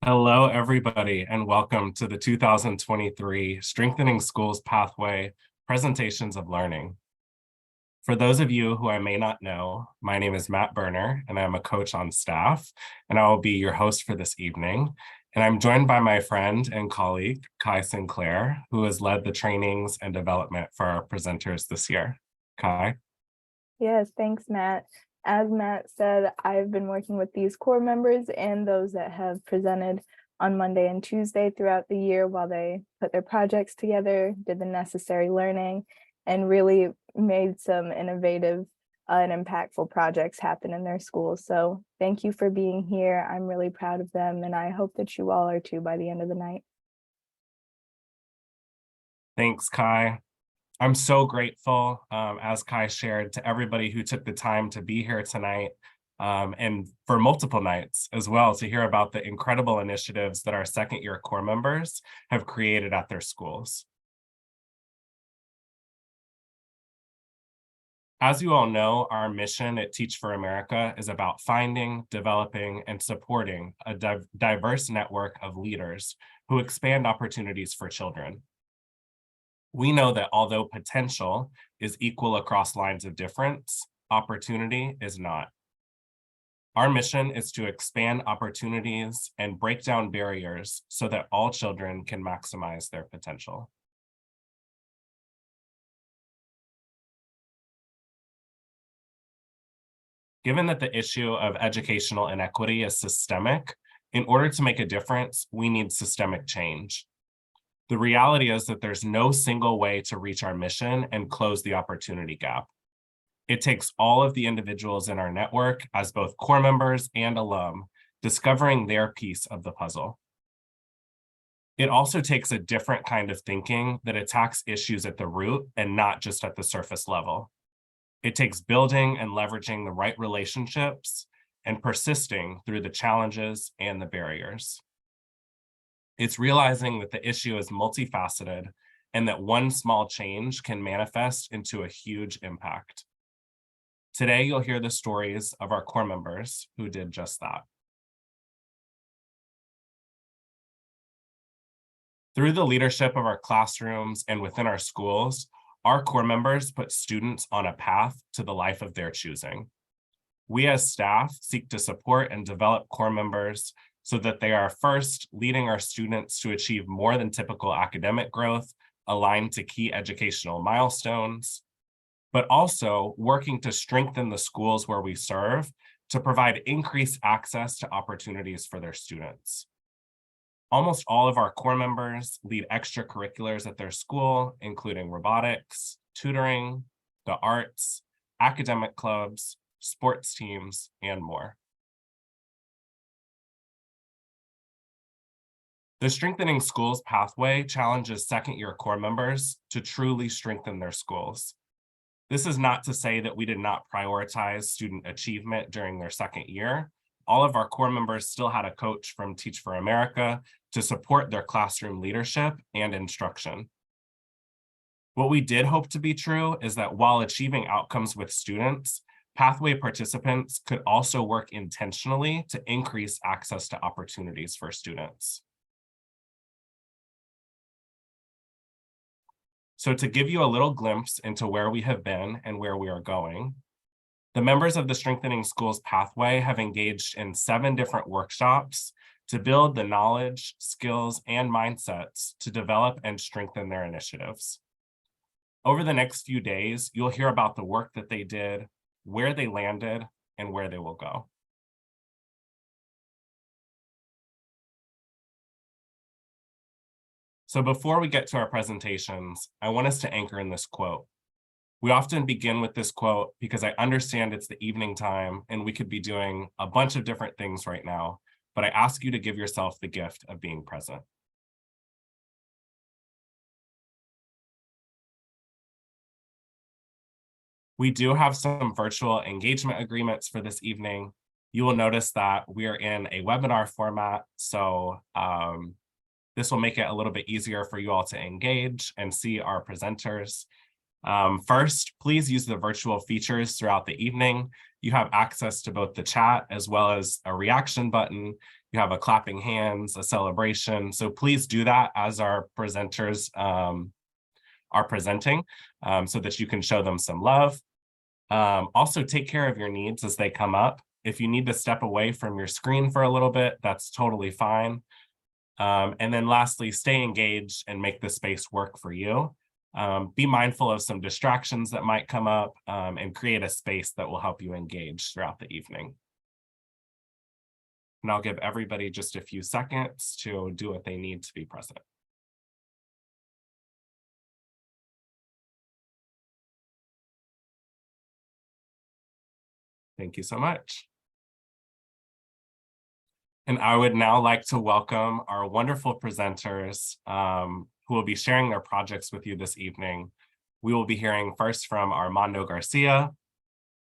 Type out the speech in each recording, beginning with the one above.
Hello, everybody, and welcome to the 2023 Strengthening Schools Pathway Presentations of Learning. For those of you who I may not know, my name is Matt Berner, and I'm a coach on staff, and I will be your host for this evening. And I'm joined by my friend and colleague, Kai Sinclair, who has led the trainings and development for our presenters this year. Kai? Yes, thanks, Matt. As Matt said, I've been working with these core members and those that have presented on Monday and Tuesday throughout the year while they put their projects together, did the necessary learning, and really made some innovative and impactful projects happen in their schools. So thank you for being here. I'm really proud of them, and I hope that you all are too by the end of the night. Thanks, Kai. I'm so grateful, as Kai shared, to everybody who took the time to be here tonight and for multiple nights as well to hear about the incredible initiatives that our second year core members have created at their schools. As you all know, our mission at Teach for America is about finding, developing, and supporting a diverse network of leaders who expand opportunities for children. We know that although potential is equal across lines of difference, opportunity is not. Our mission is to expand opportunities and break down barriers so that all children can maximize their potential. Given that the issue of educational inequity is systemic, in order to make a difference, we need systemic change. The reality is that there's no single way to reach our mission and close the opportunity gap. It takes all of the individuals in our network as both core members and alum discovering their piece of the puzzle. It also takes a different kind of thinking that attacks issues at the root and not just at the surface level. It takes building and leveraging the right relationships and persisting through the challenges and the barriers. It's realizing that the issue is multifaceted and that one small change can manifest into a huge impact. Today, you'll hear the stories of our core members who did just that. Through the leadership of our classrooms and within our schools, our core members put students on a path to the life of their choosing. We as staff seek to support and develop core members so that they are first leading our students to achieve more than typical academic growth aligned to key educational milestones, but also working to strengthen the schools where we serve to provide increased access to opportunities for their students. Almost all of our core members lead extracurriculars at their school, including robotics, tutoring, the arts, academic clubs, sports teams, and more. The Strengthening Schools Pathway challenges second-year core members to truly strengthen their schools. This is not to say that we did not prioritize student achievement during their second year. All of our core members still had a coach from Teach for America to support their classroom leadership and instruction. What we did hope to be true is that while achieving outcomes with students, Pathway participants could also work intentionally to increase access to opportunities for students. So to give you a little glimpse into where we have been and where we are going, the members of the Strengthening Schools Pathway have engaged in 7 different workshops to build the knowledge, skills, and mindsets to develop and strengthen their initiatives. Over the next few days, you'll hear about the work that they did, where they landed, and where they will go. So before we get to our presentations, I want us to anchor in this quote. We often begin with this quote because I understand it's the evening time and we could be doing a bunch of different things right now, but I ask you to give yourself the gift of being present. We do have some virtual engagement agreements for this evening. You will notice that we are in a webinar format, so this will make it a little bit easier for you all to engage and see our presenters. First, please use the virtual features throughout the evening. You have access to both the chat as well as a reaction button You have a clapping hands, a celebration. So please do that as our presenters are presenting, so that you can show them some love. Also take care of your needs as they come up. If you need to step away from your screen for a little bit, that's totally fine. And then lastly, stay engaged and make the space work for you. Be mindful of some distractions that might come up, and create a space that will help you engage throughout the evening. And I'll give everybody just a few seconds to do what they need to be present. Thank you so much. And I would now like to welcome our wonderful presenters who will be sharing their projects with you this evening. We will be hearing first from Armando Garcia.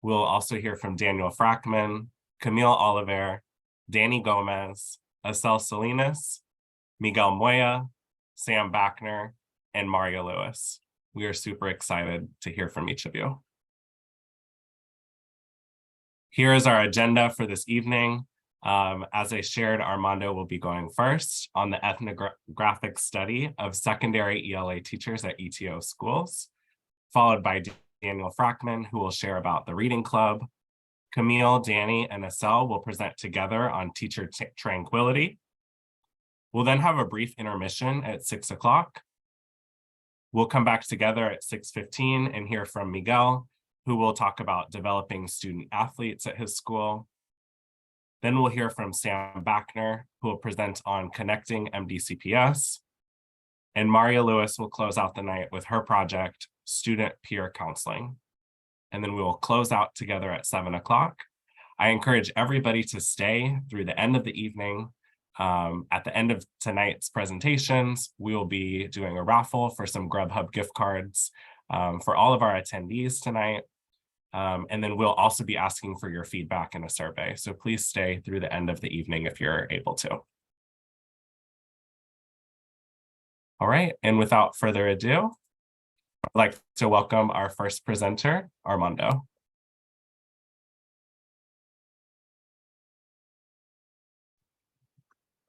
We'll also hear from Daniel Frackman, Camille Oliver, Danny Gomez, Acel Salinas, Miguel Moya, Sam Backner, and Maria Lewis. We are super excited to hear from each of you. Here is our agenda for this evening. As I shared, Armando will be going first on the ethnographic study of secondary ELA teachers at ETO schools, followed by Daniel Frackman, who will share about the Reading Club. Camille, Danny, and Acel will present together on teacher tranquility. We'll then have a brief intermission at 6 o'clock. We'll come back together at 6:15 and hear from Miguel, who will talk about developing student athletes at his school. Then we'll hear from Sam Backner, who will present on connecting MDCPS. And Maria Lewis will close out the night with her project, Student Peer Counseling. And then we will close out together at 7 o'clock. I encourage everybody to stay through the end of the evening. At the end of tonight's presentations, we will be doing a raffle for some Grubhub gift cards for all of our attendees tonight. And then we'll also be asking for your feedback in a survey. So please stay through the end of the evening if you're able to. All right, and without further ado, I'd like to welcome our first presenter, Armando.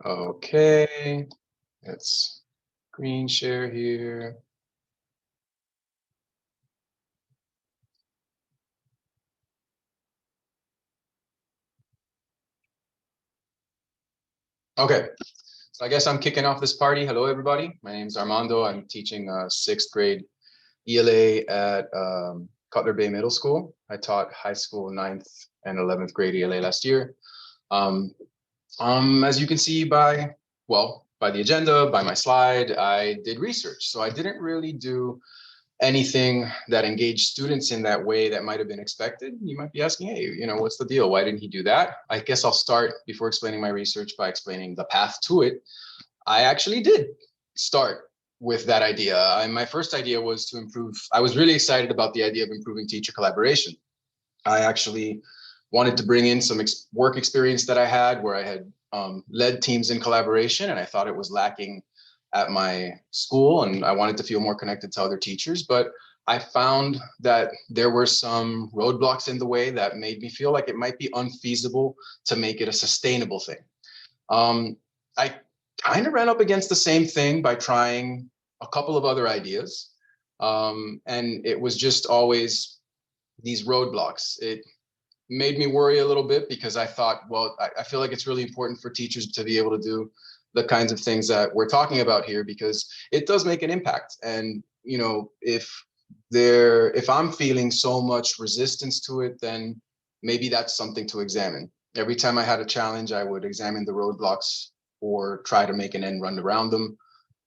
Okay, let's screen share here. Okay, so I guess I'm kicking off this party. Hello, everybody. My name is Armando. I'm teaching 6th grade ELA at Cutler Bay Middle School. I taught high school 9th and 11th grade ELA last year. As you can see by the agenda, by my slide, I did research. So I didn't really do anything that engaged students in that way that might have been expected. You might be asking, hey, what's the deal? Why didn't he do that? I guess I'll start before explaining my research by explaining the path to it. I actually did start with that idea. My first idea was to improve. I was really excited about the idea of improving teacher collaboration. I actually wanted to bring in some work experience that I had where I had led teams in collaboration, and I thought it was lacking at my school, and I wanted to feel more connected to other teachers. But I found that there were some roadblocks in the way that made me feel like it might be unfeasible to make it a sustainable thing. I kind of ran up against the same thing by trying a couple of other ideas. And it was just always these roadblocks. It made me worry a little bit because I thought, well, I feel like it's really important for teachers to be able to do the kinds of things that we're talking about here, because it does make an impact. And, if I'm feeling so much resistance to it, then maybe that's something to examine. Every time I had a challenge, I would examine the roadblocks or try to make an end run around them.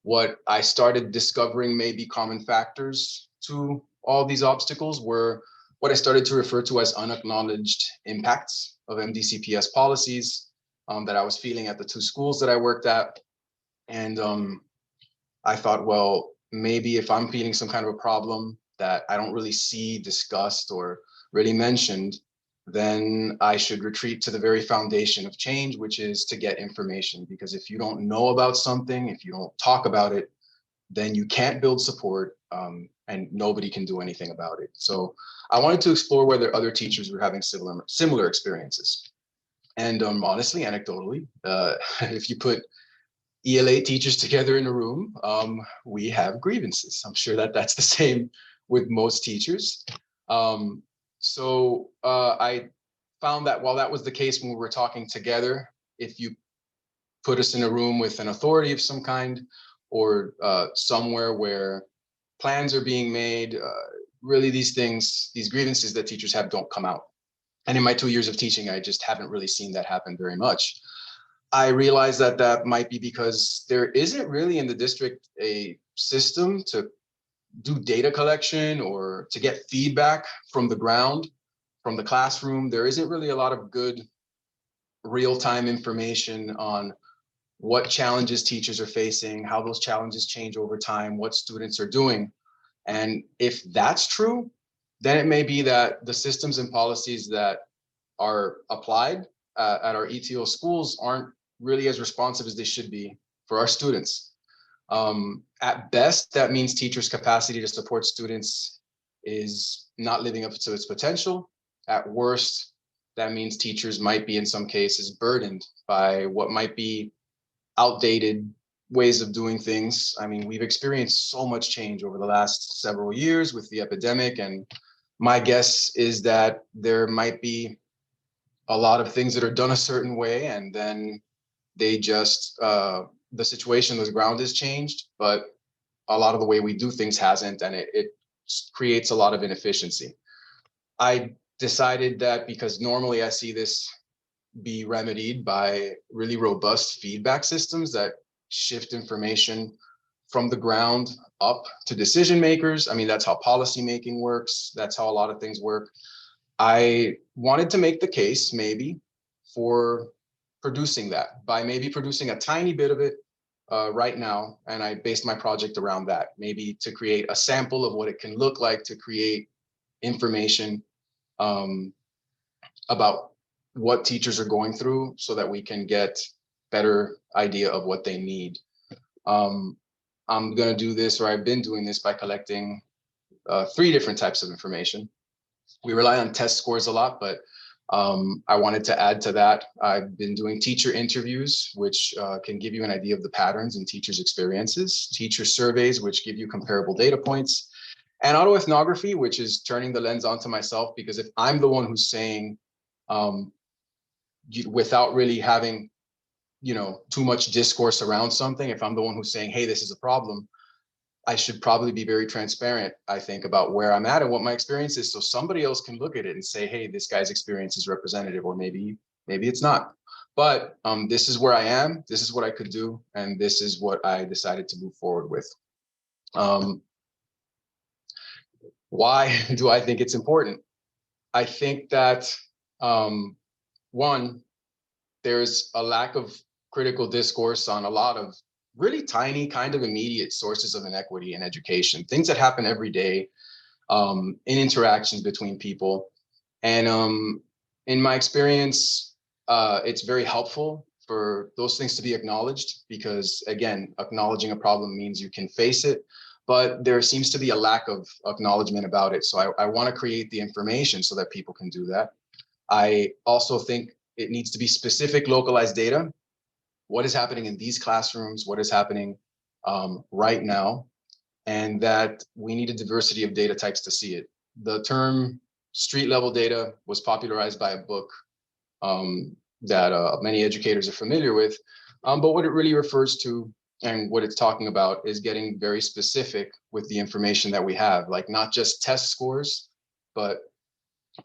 What I started discovering maybe common factors to all these obstacles were what I started to refer to as unacknowledged impacts of MDCPS policies that I was feeling at the 2 schools that I worked at. And I thought, well, maybe if I'm feeling some kind of a problem that I don't really see discussed or really mentioned, then I should retreat to the very foundation of change, which is to get information. Because if you don't know about something, if you don't talk about it, then you can't build support, and nobody can do anything about it. So I wanted to explore whether other teachers were having similar experiences. And honestly, anecdotally, if you put ELA teachers together in a room, we have grievances. I'm sure that that's the same with most teachers. I found that while that was the case when we were talking together, if you put us in a room with an authority of some kind, or somewhere where plans are being made, really these things, these grievances that teachers have don't come out. And in my 2 years of teaching, I just haven't really seen that happen very much. I realize that that might be because there isn't really in the district a system to do data collection or to get feedback from the ground, from the classroom. There isn't really a lot of good real-time information on what challenges teachers are facing, how those challenges change over time, what students are doing. And if that's true, then it may be that the systems and policies that are applied at our ETO schools aren't really as responsive as they should be for our students. At best, that means teachers' capacity to support students is not living up to its potential. At worst, that means teachers might be in some cases burdened by what might be outdated ways of doing things. I mean, we've experienced so much change over the last several years with the epidemic, and my guess is that there might be a lot of things that are done a certain way, and then they just the situation, the ground has changed, but a lot of the way we do things hasn't, and it creates a lot of inefficiency. I decided that because normally I see this be remedied by really robust feedback systems that shift information from the ground up to decision makers. I mean, that's how policy making works. That's how a lot of things work. I wanted to make the case maybe for producing that by maybe producing a tiny bit of it right now. And I based my project around that, maybe to create a sample of what it can look like to create information about what teachers are going through so that we can get better idea of what they need. I'm going to do this, or I've been doing this by collecting 3 different types of information. We rely on test scores a lot, but I wanted to add to that. I've been doing teacher interviews, which can give you an idea of the patterns in teachers' experiences, teacher surveys, which give you comparable data points, and autoethnography, which is turning the lens onto myself, because if I'm the one who's saying, without really having, too much discourse around something, if I'm the one who's saying, hey, this is a problem, I should probably be very transparent, I think, about where I'm at and what my experience is, so somebody else can look at it and say, hey, this guy's experience is representative, or maybe it's not. But this is where I am, this is what I could do, and this is what I decided to move forward with. Why do I think it's important? I think that one, there's a lack of critical discourse on a lot of really tiny, kind of immediate sources of inequity in education, things that happen every day in interactions between people. And in my experience, it's very helpful for those things to be acknowledged, because again, acknowledging a problem means you can face it, but there seems to be a lack of acknowledgement about it. So I want to create the information so that people can do that. I also think it needs to be specific, localized data. What is happening in these classrooms? What is happening right now? And that we need a diversity of data types to see it. The term street level data was popularized by a book that many educators are familiar with. But what it really refers to and what it's talking about is getting very specific with the information that we have, like not just test scores, but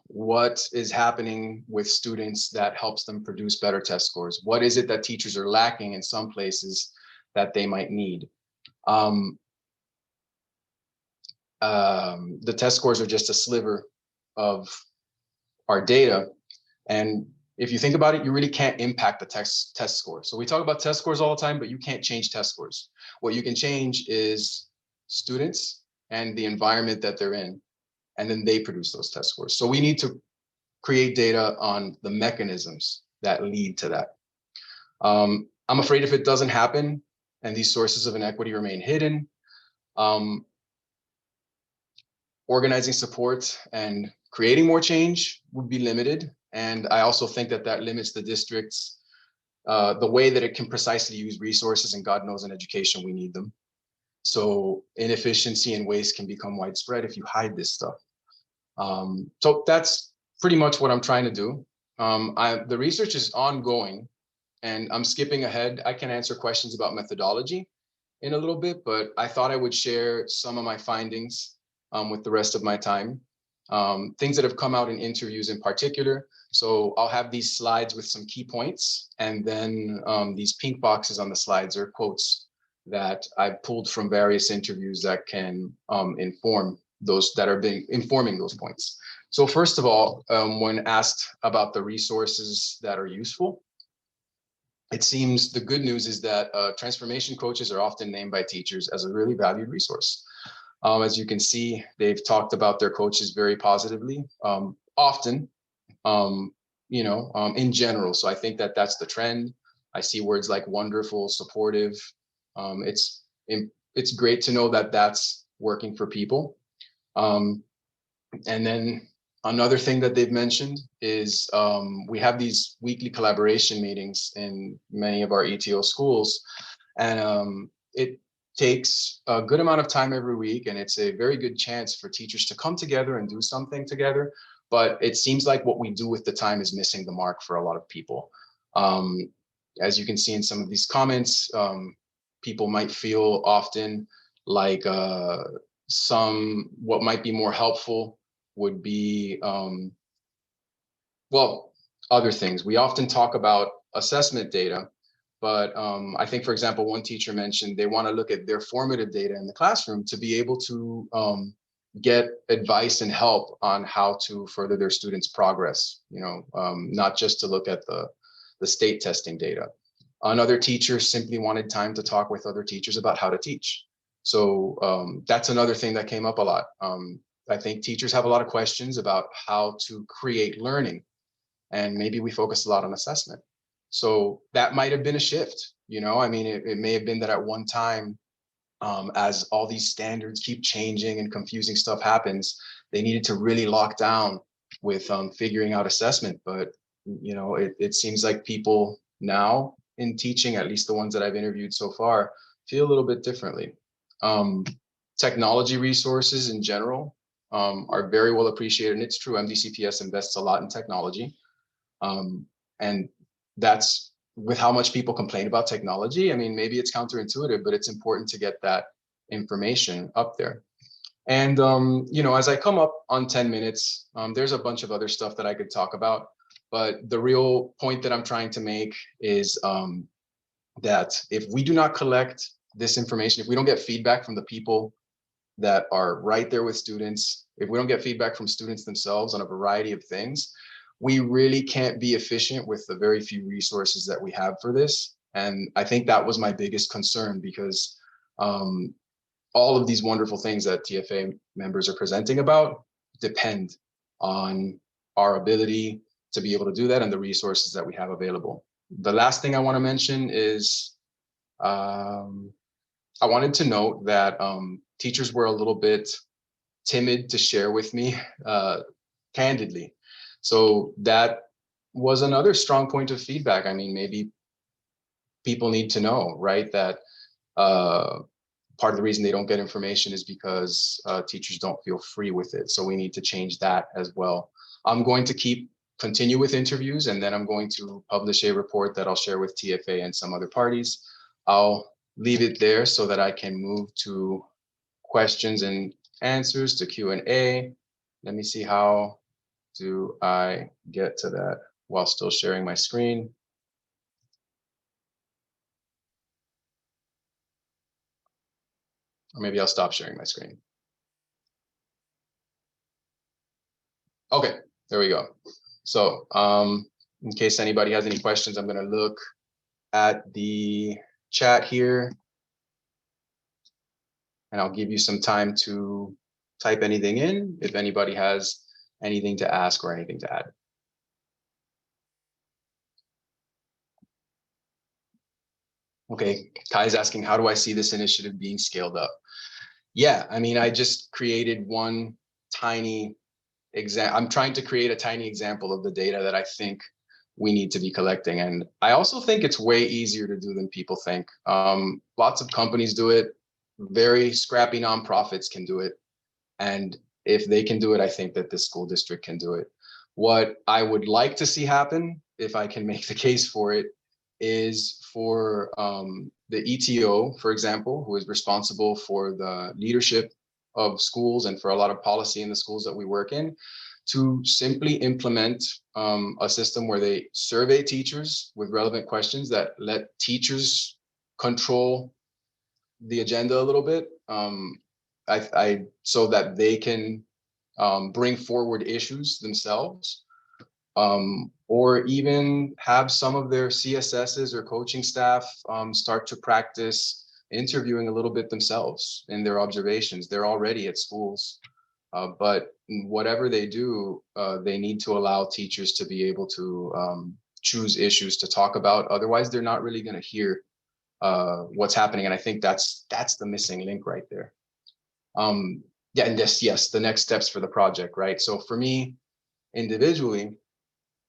what is happening with students that helps them produce better test scores? What is it that teachers are lacking in some places that they might need? The test scores are just a sliver of our data. And if you think about it, you really can't impact the test score. So we talk about test scores all the time, but you can't change test scores. What you can change is students and the environment that they're in, and then they produce those test scores. So we need to create data on the mechanisms that lead to that. I'm afraid if it doesn't happen and these sources of inequity remain hidden, organizing support and creating more change would be limited. And I also think that that limits the district's the way that it can precisely use resources, and God knows in education we need them. So inefficiency and waste can become widespread if you hide this stuff. So that's pretty much what I'm trying to do. The research is ongoing, and I'm skipping ahead. I can answer questions about methodology in a little bit, but I thought I would share some of my findings with the rest of my time. Things that have come out in interviews in particular. So I'll have these slides with some key points, and then these pink boxes on the slides are quotes that I pulled from various interviews that can inform those that are informing those points. So first of all, when asked about the resources that are useful, it seems the good news is that transformation coaches are often named by teachers as a really valued resource. As you can see, they've talked about their coaches very positively, often, in general. So I think that that's the trend. I see words like wonderful, supportive. It's great to know that that's working for people. And then another thing that they've mentioned is we have these weekly collaboration meetings in many of our ETO schools, and it takes a good amount of time every week, and it's a very good chance for teachers to come together and do something together. But it seems like what we do with the time is missing the mark for a lot of people. As you can see in some of these comments, people might feel often like what might be more helpful would be, other things. We often talk about assessment data, but I think, for example, one teacher mentioned they want to look at their formative data in the classroom to be able to get advice and help on how to further their students' progress, not just to look at the state testing data. Another teacher simply wanted time to talk with other teachers about how to teach. So that's another thing that came up a lot. I think teachers have a lot of questions about how to create learning, and maybe we focus a lot on assessment. So that might have been a shift. It may have been that at one time, as all these standards keep changing and confusing stuff happens, they needed to really lock down with figuring out assessment. But it seems like people now in teaching, at least the ones that I've interviewed so far, feel a little bit differently. Technology resources in general are very well appreciated, and it's true, MDCPS invests a lot in technology, and that's with how much people complain about technology. I mean, maybe it's counterintuitive, but it's important to get that information up there. And as I come up on 10 minutes, there's a bunch of other stuff that I could talk about, but the real point that I'm trying to make is that if we do not collect this information, if we don't get feedback from the people that are right there with students, if we don't get feedback from students themselves on a variety of things, we really can't be efficient with the very few resources that we have for this. And I think that was my biggest concern, because all of these wonderful things that TFA members are presenting about depend on our ability to be able to do that and the resources that we have available. The last thing I want to mention is I wanted to note that teachers were a little bit timid to share with me candidly. So that was another strong point of feedback. I mean, maybe people need to know, right, that part of the reason they don't get information is because teachers don't feel free with it. So we need to change that as well. I'm going to continue with interviews, and then I'm going to publish a report that I'll share with TFA and some other parties. I'll leave it there so that I can move to questions and answers, to Q&A. Let me see, how do I get to that while still sharing my screen? Or maybe I'll stop sharing my screen. Okay, there we go. So in case anybody has any questions, I'm going to look at the chat here, and I'll give you some time to type anything in if anybody has anything to ask or anything to add. Okay, Kai's asking, how do I see this initiative being scaled up? Yeah, I mean, I just created one tiny I'm trying to create a tiny example of the data that I think we need to be collecting. And I also think it's way easier to do than people think. Lots of companies do it. Very scrappy nonprofits can do it. And if they can do it, I think that this school district can do it. What I would like to see happen, if I can make the case for it, is for the ETO, for example, who is responsible for the leadership of schools and for a lot of policy in the schools that we work in, to simply implement a system where they survey teachers with relevant questions that let teachers control the agenda a little bit, so that they can bring forward issues themselves, or even have some of their CSSs or coaching staff start to practice interviewing a little bit themselves in their observations. They're already at schools, but whatever they do, they need to allow teachers to be able to choose issues to talk about. Otherwise, they're not really going to hear what's happening. And I think that's the missing link right there. Yeah, and yes, the next steps for the project, right? So for me, individually,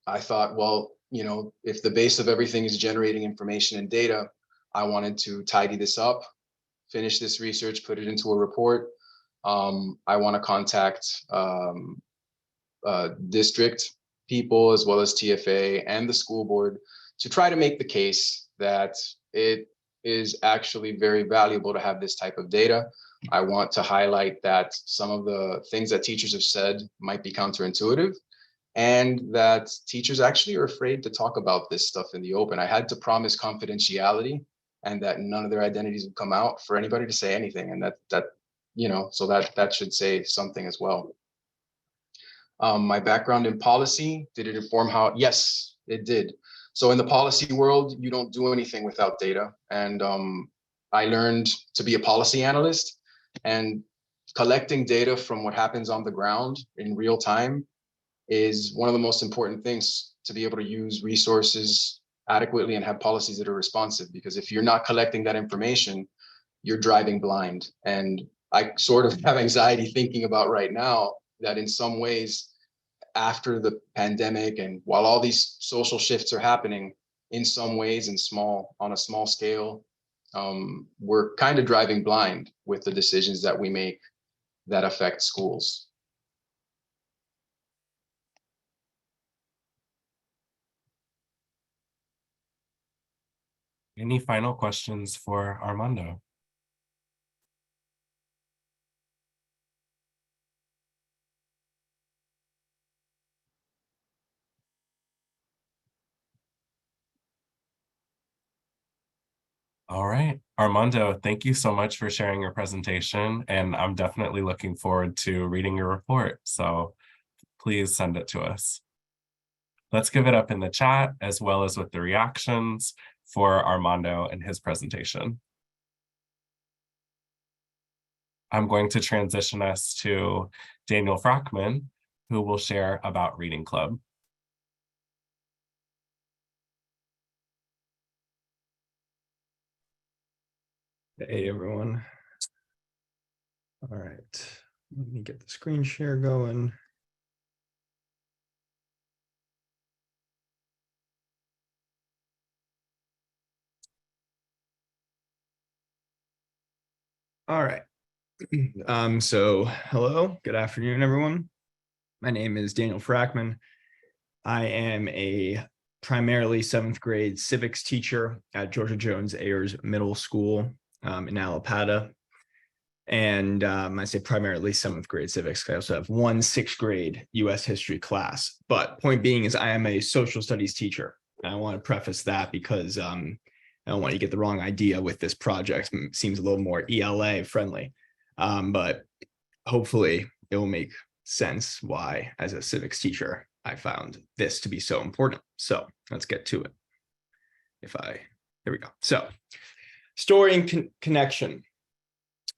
I thought, well, if the base of everything is generating information and data, I wanted to tidy this up, finish this research, put it into a report. I want to contact district people as well as TFA and the school board to try to make the case that it is actually very valuable to have this type of data. I want to highlight that some of the things that teachers have said might be counterintuitive, and that teachers actually are afraid to talk about this stuff in the open. I had to promise confidentiality and that none of their identities would come out for anybody to say anything. And so that should say something as well. My background in policy, did it inform how? Yes, it did. So in the policy world, you don't do anything without data. And I learned to be a policy analyst, and collecting data from what happens on the ground in real time is one of the most important things to be able to use resources adequately and have policies that are responsive. Because if you're not collecting that information, you're driving blind. And I sort of have anxiety thinking about right now that in some ways, after the pandemic and while all these social shifts are happening, in some ways on a small scale, we're kind of driving blind with the decisions that we make that affect schools. Any final questions for Armando? All right, Armando, thank you so much for sharing your presentation, and I'm definitely looking forward to reading your report. So please send it to us. Let's give it up in the chat as well as with the reactions for Armando and his presentation. I'm going to transition us to Daniel Frackman, who will share about Reading Club. Hey everyone. All right, let me get the screen share going. All right. So hello, good afternoon, everyone. My name is Daniel Frackman. I am a primarily 7th grade civics teacher at Georgia Jones Ayers Middle School in Allapattah. And I say primarily 7th grade civics. I also have one 6th grade US history class. But point being is I am a social studies teacher. And I want to preface that because I don't want you to get the wrong idea with this project. It seems a little more ELA friendly. But hopefully it will make sense why, as a civics teacher, I found this to be so important. So let's get to it. Here we go. So story and connection.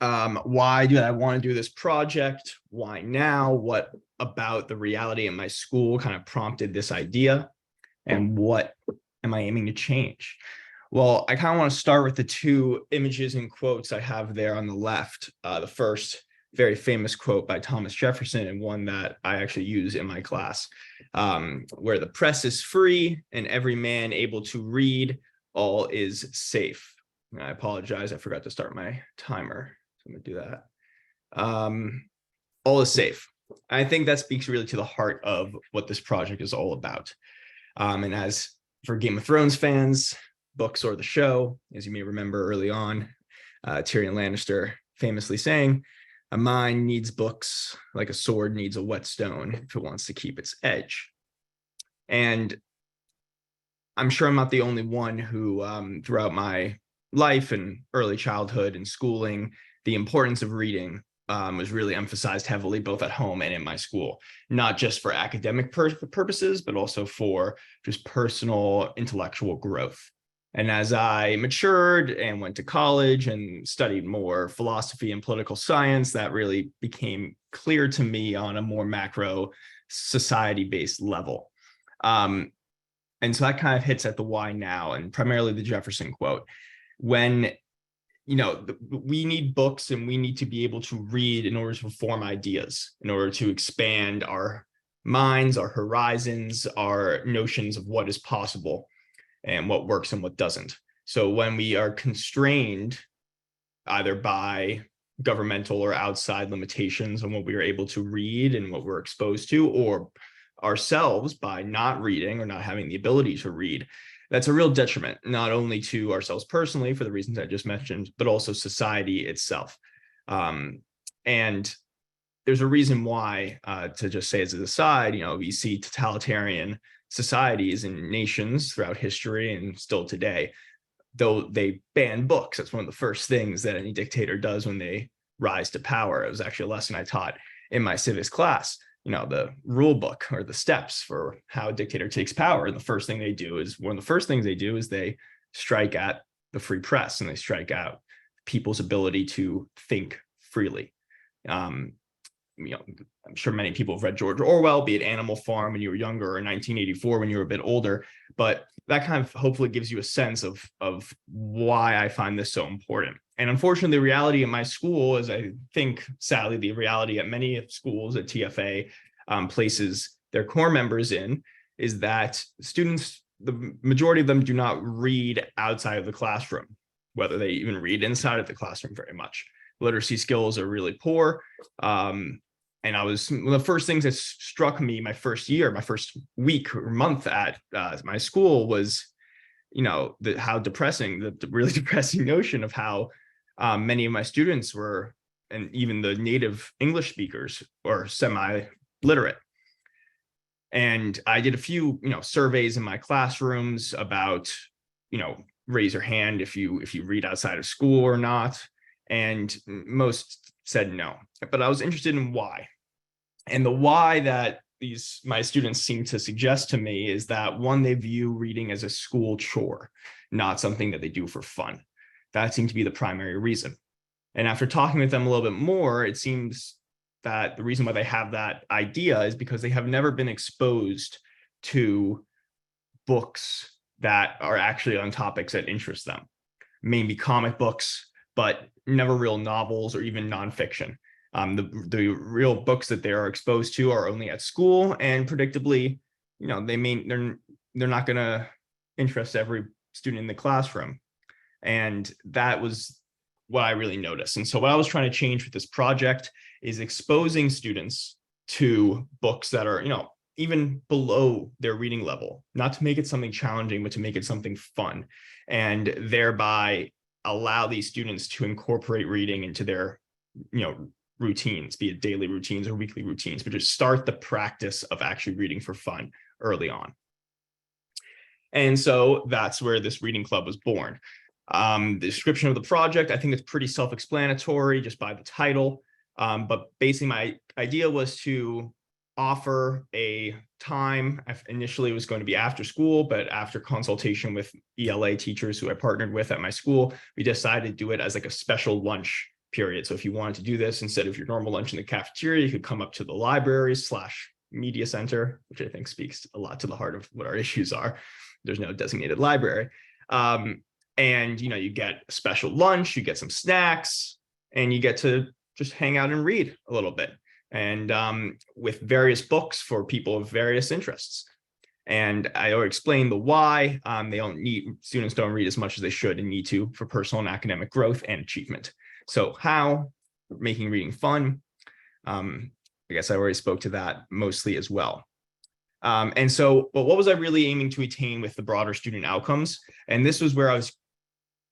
Why do I want to do this project? Why now? What about the reality in my school kind of prompted this idea? And what am I aiming to change? Well, I kind of want to start with the two images and quotes I have there on the left. The first very famous quote by Thomas Jefferson, and one that I actually use in my class, where the press is free and every man able to read, all is safe. And I apologize, I forgot to start my timer. So I'm gonna do that. All is safe. I think that speaks really to the heart of what this project is all about. And as for Game of Thrones fans, books or the show, as you may remember early on, Tyrion Lannister famously saying, "A mind needs books like a sword needs a whetstone if it wants to keep its edge." And I'm sure I'm not the only one who, throughout my life and early childhood and schooling, the importance of reading was really emphasized heavily, both at home and in my school, not just for academic purposes, but also for just personal intellectual growth. And as I matured and went to college and studied more philosophy and political science, that really became clear to me on a more macro society-based level. And so that kind of hits at the why now, and primarily the Jefferson quote. When, we need books and we need to be able to read in order to form ideas, in order to expand our minds, our horizons, our notions of what is possible and what works and what doesn't. So when we are constrained either by governmental or outside limitations on what we are able to read and what we're exposed to, or ourselves by not reading or not having the ability to read, that's a real detriment, not only to ourselves personally for the reasons I just mentioned, but also society itself. And there's a reason why, to just say as an aside, we see totalitarian societies and nations throughout history and still today, though they ban books. That's one of the first things that any dictator does when they rise to power. It was actually a lesson I taught in my civics class, the rule book or the steps for how a dictator takes power. And one of the first things they do is they strike at the free press and they strike out people's ability to think freely. I'm sure many people have read George Orwell, be it Animal Farm when you were younger or 1984 when you were a bit older, but that kind of hopefully gives you a sense of why I find this so important. And unfortunately, the reality at my school, as I think, sadly, the reality at many schools at TFA places their core members in, is that students, the majority of them do not read outside of the classroom, whether they even read inside of the classroom very much. Literacy skills are really poor. And one of the first things that struck me my first week or month at my school was, how depressing, the really depressing notion of how many of my students were, and even the native English speakers, or semi-literate. And I did a few, surveys in my classrooms about, raise your hand if you read outside of school or not. And most said no, but I was interested in why. And the why that my students seem to suggest to me is that, one, they view reading as a school chore, not something that they do for fun. That seemed to be the primary reason. And after talking with them a little bit more, it seems that the reason why they have that idea is because they have never been exposed to books that are actually on topics that interest them. Maybe comic books, but never real novels or even nonfiction. The real books that they are exposed to are only at school, and predictably, they're not going to interest every student in the classroom. And that was what I really noticed. And so what I was trying to change with this project is exposing students to books that are, even below their reading level, not to make it something challenging, but to make it something fun, and thereby allow these students to incorporate reading into their, routines, be it daily routines or weekly routines, but just start the practice of actually reading for fun early on. And so that's where this reading club was born. The description of the project, I think it's pretty self-explanatory just by the title. But basically my idea was to offer a time. Initially it was going to be after school, but after consultation with ELA teachers who I partnered with at my school, we decided to do it as like a special lunch period. So if you wanted to do this, instead of your normal lunch in the cafeteria, you could come up to the library/media center, which I think speaks a lot to the heart of what our issues are. There's no designated library. And, you get a special lunch, you get some snacks, and you get to just hang out and read a little bit, and with various books for people of various interests. And I already explained the why. Students don't read as much as they should and need to for personal and academic growth and achievement. So how? Making reading fun. I guess I already spoke to that mostly as well. And so, but what was I really aiming to attain with the broader student outcomes? And this was where I was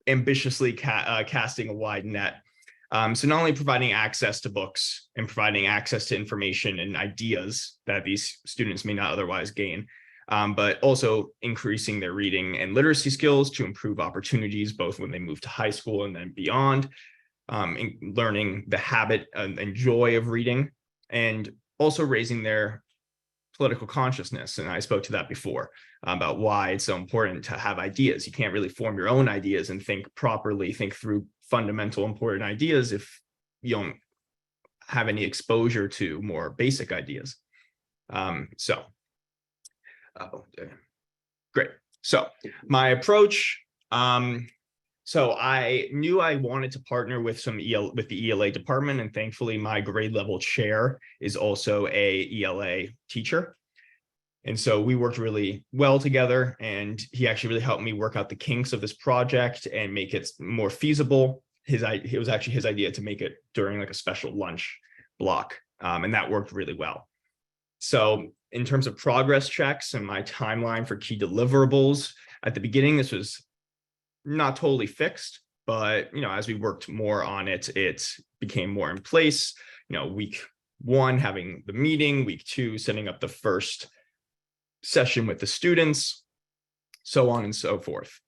ambitiously casting a wide net. So not only providing access to books and providing access to information and ideas that these students may not otherwise gain, but also increasing their reading and literacy skills to improve opportunities, both when they move to high school and then beyond, learning the habit and joy of reading, and also raising their political consciousness. And I spoke to that before about why it's so important to have ideas. You can't really form your own ideas and think properly, think through fundamental important ideas if you don't have any exposure to more basic ideas. Great. So my approach, so I knew I wanted to partner with with the ELA department, and thankfully my grade level chair is also a ELA teacher. And so we worked really well together, and he actually really helped me work out the kinks of this project and make it more feasible. It was actually his idea to make it during like a special lunch block, and that worked really well. So in terms of progress checks and my timeline for key deliverables, at the beginning, this was not totally fixed, but as we worked more on it, it became more in place. Week 1, having the meeting, week 2, setting up the first session with the students, so on and so forth.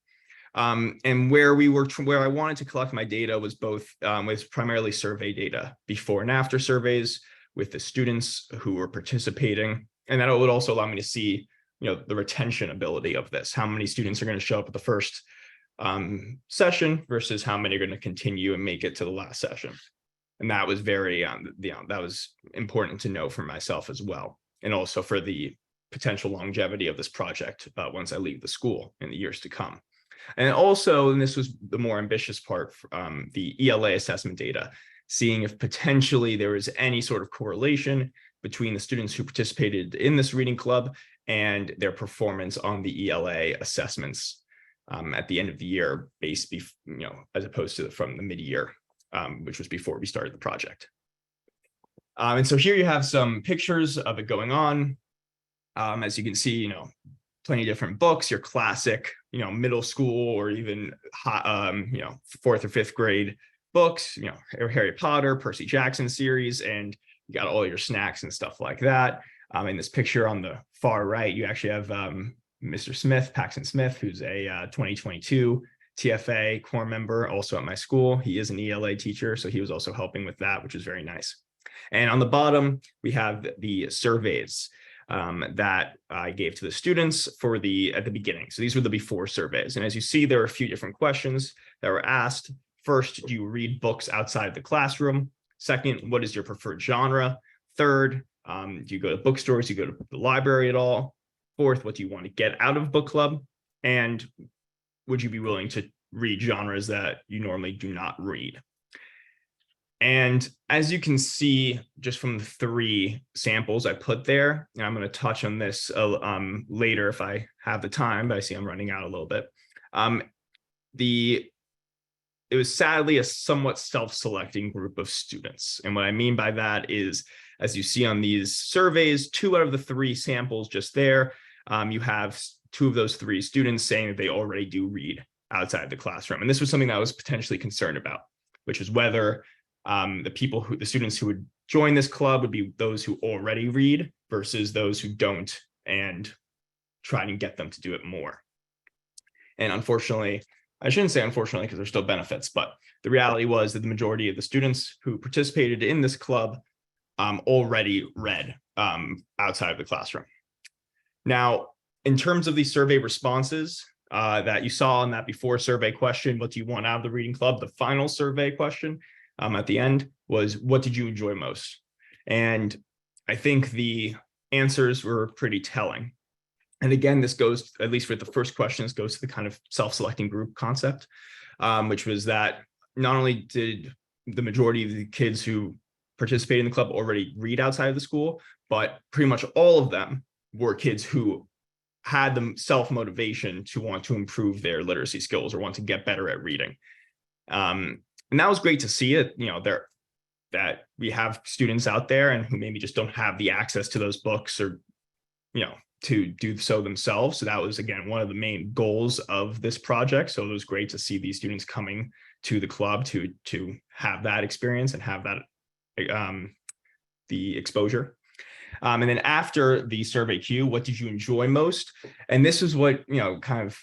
And where I wanted to collect my data was was primarily survey data, before and after surveys with the students who were participating. And that would also allow me to see, the retention ability of this, how many students are going to show up at the first session versus how many are going to continue and make it to the last session. And that was very, that was important to know for myself as well. And also for the potential longevity of this project once I leave the school in the years to come. And also, and this was the more ambitious part, the ELA assessment data, seeing if potentially there was any sort of correlation between the students who participated in this reading club and their performance on the ELA assessments at the end of the year, as opposed to from the mid-year, which was before we started the project. And so here you have some pictures of it going on. As you can see, plenty of different books, your classic, middle school or even, 4th or 5th grade books, Harry Potter, Percy Jackson series, and you got all your snacks and stuff like that. In this picture on the far right, you actually have Mr. Smith, Paxton Smith, who's a 2022 TFA core member, also at my school. He is an ELA teacher, so he was also helping with that, which is very nice. And on the bottom, we have the surveys that I gave to the students at the beginning. So these were the before surveys. And as you see, there are a few different questions that were asked. First, do you read books outside the classroom? Second, what is your preferred genre? Third, do you go to bookstores? Do you go to the library at all? Fourth, what do you want to get out of book club? And would you be willing to read genres that you normally do not read? And as you can see, just from the 3 samples I put there, and I'm going to touch on this later if I have the time, but I see I'm running out a little bit. It was sadly a somewhat self-selecting group of students. And what I mean by that is, as you see on these surveys, 2 out of the 3 samples just there, you have 2 of those 3 students saying that they already do read outside the classroom. And this was something that I was potentially concerned about, which is whether the students who would join this club would be those who already read versus those who don't, and try and get them to do it more. And unfortunately, I shouldn't say unfortunately, because there's still benefits, but the reality was that the majority of the students who participated in this club already read outside of the classroom. Now, in terms of the survey responses that you saw in that before survey question, what do you want out of the reading club? The final survey question at the end was, what did you enjoy most? And I think the answers were pretty telling. And again, this goes, at least for the first questions, goes to the kind of self-selecting group concept, which was that not only did the majority of the kids who participate in the club already read outside of the school, but pretty much all of them were kids who had the self-motivation to want to improve their literacy skills or want to get better at reading. And that was great to see it, that we have students out there and who maybe just don't have the access to those books or, to do so themselves. So that was, again, one of the main goals of this project. So it was great to see these students coming to the club to have that experience and have that the exposure. And then after the survey Q, what did you enjoy most? And this is what, kind of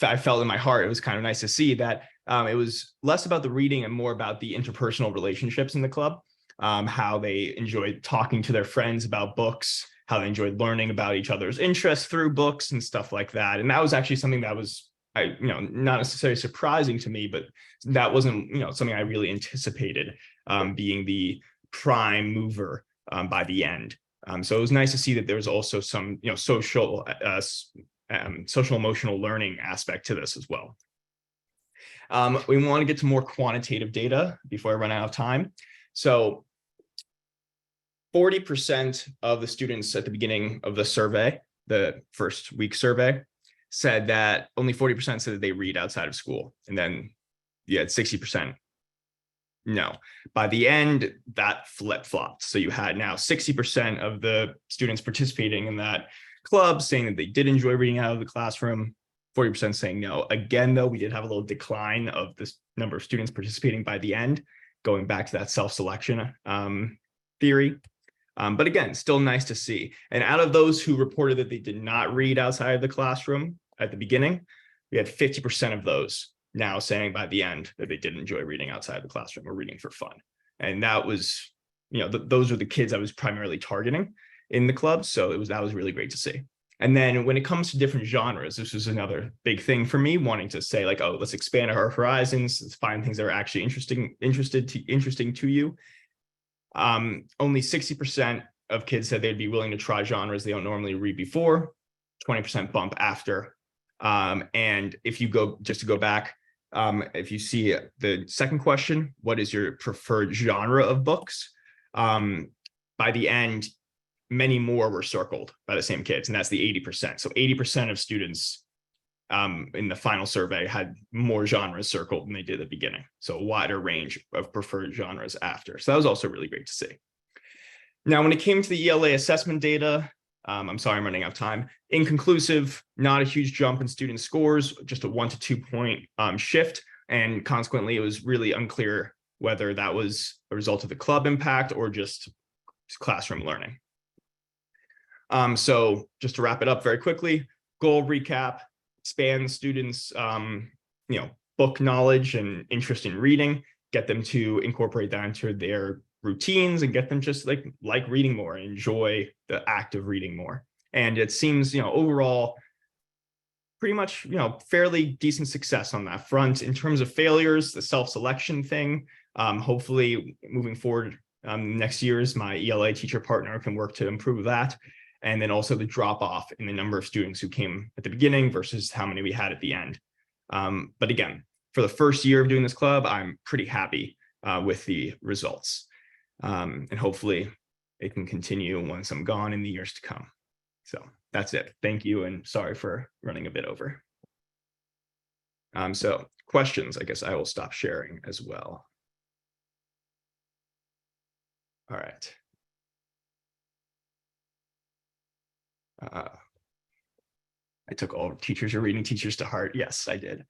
I felt in my heart. It was kind of nice to see that it was less about the reading and more about the interpersonal relationships in the club, how they enjoyed talking to their friends about books, how they enjoyed learning about each other's interests through books and stuff like that. And that was actually something that was, not necessarily surprising to me, but that wasn't, something I really anticipated being the prime mover by the end. So it was nice to see that there was also some, social emotional learning aspect to this as well. We want to get to more quantitative data before I run out of time. So 40% of the students at the beginning of the survey, the first week survey, said that only 40% said that they read outside of school. And then you had 60% no. By the end, that flip-flopped. So you had now 60% of the students participating in that club saying that they did enjoy reading out of the classroom, 40% saying no. Again, though, we did have a little decline of this number of students participating by the end, going back to that self-selection theory. But again, still nice to see. And out of those who reported that they did not read outside of the classroom at the beginning, we had 50% of those now saying by the end that they did enjoy reading outside the classroom or reading for fun. And that was, those are the kids I was primarily targeting in the club. So that was really great to see. And then when it comes to different genres, this was another big thing for me, wanting to say like, oh, let's expand our horizons, let's find things that are actually interesting to you. Only 60% of kids said they'd be willing to try genres they don't normally read before, 20% bump after. And if you go, just to go back, if you see the second question, what is your preferred genre of books? By the end, many more were circled by the same kids, and that's the 80%. So 80% of students in the final survey had more genres circled than they did at the beginning. So a wider range of preferred genres after. So that was also really great to see. Now, when it came to the ELA assessment data, I'm sorry, I'm running out of time. Inconclusive, not a huge jump in student scores, just a 1 to 2 point shift. And consequently, it was really unclear whether that was a result of the club impact or just classroom learning. So just to wrap it up very quickly, goal recap, expand students, book knowledge and interest in reading, get them to incorporate that into their routines and get them just like reading more, enjoy the act of reading more. And it seems, overall, pretty much, fairly decent success on that front. In terms of failures, the self-selection thing, hopefully moving forward next year's, my ELA teacher partner can work to improve that. And then also the drop off in the number of students who came at the beginning versus how many we had at the end. But again, for the first year of doing this club, I'm pretty happy with the results. And hopefully it can continue once I'm gone in the years to come. So that's it. Thank you. And sorry for running a bit over. So questions, I guess I will stop sharing as well. All right. I took all teachers are reading teachers to heart. Yes, I did.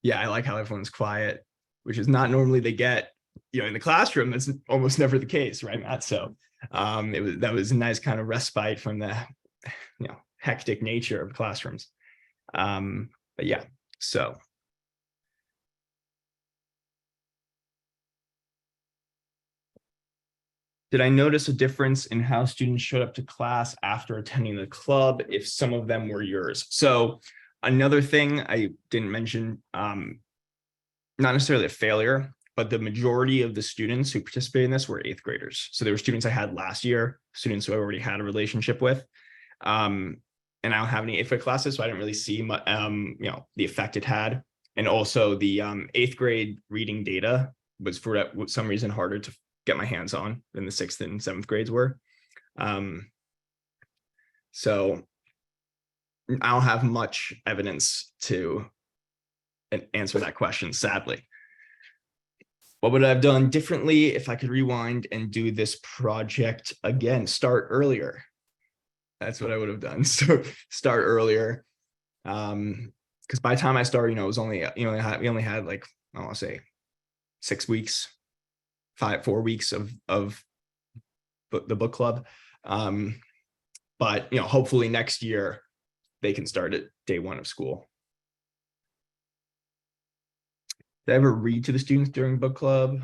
Yeah, I like how everyone's quiet, which is not normally they get, in the classroom. That's almost never the case, right, Matt? So that was a nice kind of respite from the, hectic nature of classrooms. But yeah, so. Did I notice a difference in how students showed up to class after attending the club, if some of them were yours? So another thing I didn't mention, not necessarily a failure, but the majority of the students who participated in this were 8th graders. So there were students I had last year, students who I already had a relationship with. and I don't have any 8th grade classes, so I didn't really see the effect it had. And also the 8th grade reading data was for some reason harder to get my hands on than the 6th and 7th grades were. So I don't have much evidence to answer that question, sadly. What would I have done differently if I could rewind and do this project again? Start earlier. That's what I would have done. So start earlier. Because by the time I started, it was only we only had like, I want to say 6 weeks, 4 weeks of the book club. But hopefully next year they can start at day 1 of school. Did I ever read to the students during book club?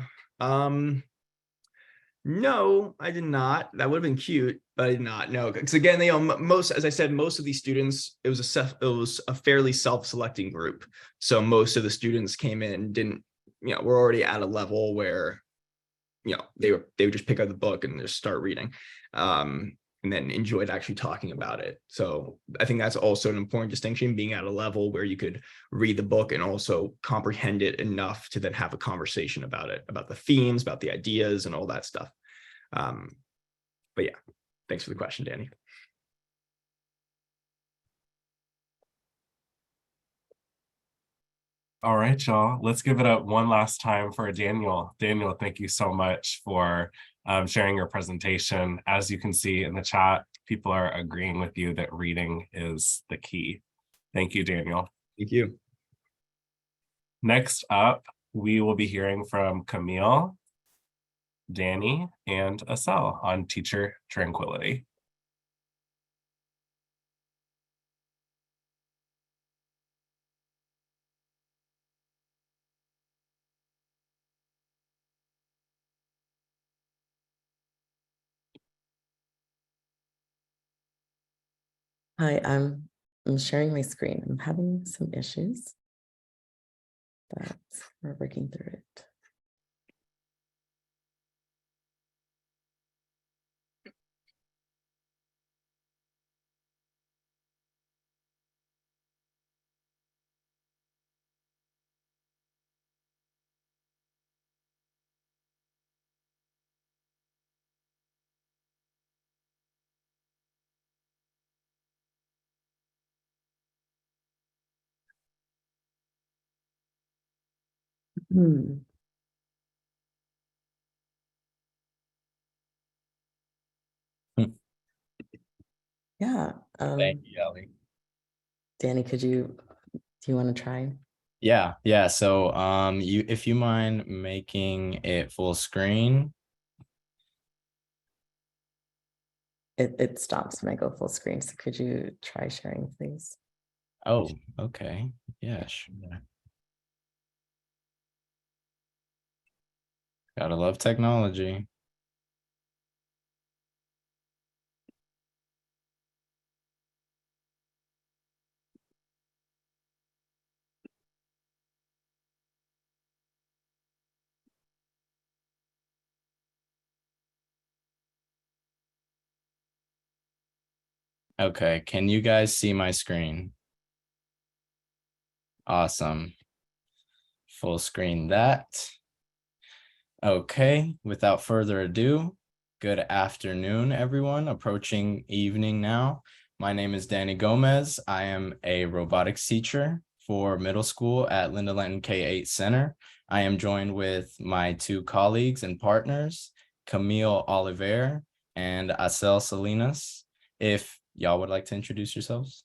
No, I did not. That would have been cute, but I did not. No, because again, as I said, most of these students, it was a fairly self-selecting group. So most of the students came in, were already at a level where, they would just pick up the book and just start reading. And then enjoyed actually talking about it. So I think that's also an important distinction, being at a level where you could read the book and also comprehend it enough to then have a conversation about it, about the themes, about the ideas and all that stuff. But yeah, thanks for the question, Danny. All right, y'all, let's give it up one last time for Daniel. Daniel, thank you so much for sharing your presentation. As you can see in the chat, people are agreeing with you that reading is the key. Thank you, Daniel. Thank you. Next up, we will be hearing from Camille, Danny, and Asel on teacher tranquility. Hi, I'm sharing my screen. I'm having some issues, but we're working through it. Hmm. Yeah. Thank you, Ellie. Danny, do you want to try? Yeah. So if you mind making it full screen. It stops when I go full screen. So could you try sharing, please? Oh, okay. Yeah, sure. Gotta love technology. Okay, can you guys see my screen? Awesome. Full screen that. Okay, without further ado, good afternoon, everyone. Approaching evening now. My name is Danny Gomez. I am a robotics teacher for middle school at Linda Lenton K-8 Center. I am joined with my 2 colleagues and partners, Camille Oliver and Asel Salinas. If y'all would like to introduce yourselves.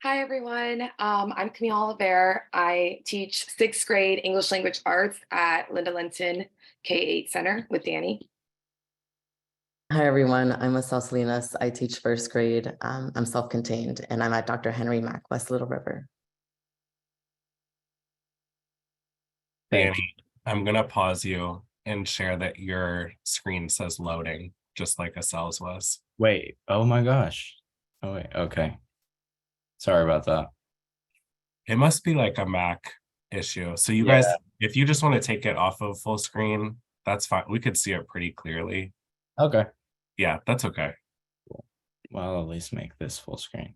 Hi, everyone. I'm Camille Oliver. I teach 6th grade English language arts at Linda Lenton K-8 Center with Danny. Hi, everyone. I'm Asel Salinas. I teach 1st grade. I'm self-contained, and I'm at Dr. Henry Mack, West Little River. Danny, I'm gonna pause you and share that your screen says loading, just like Asel's was. Wait, oh my gosh. Oh wait, okay. Sorry about that. It must be like a Mac issue. So you guys, if you just want to take it off of full screen, that's fine. We could see it pretty clearly. Okay. Yeah, that's okay. Well, I'll at least make this full screen.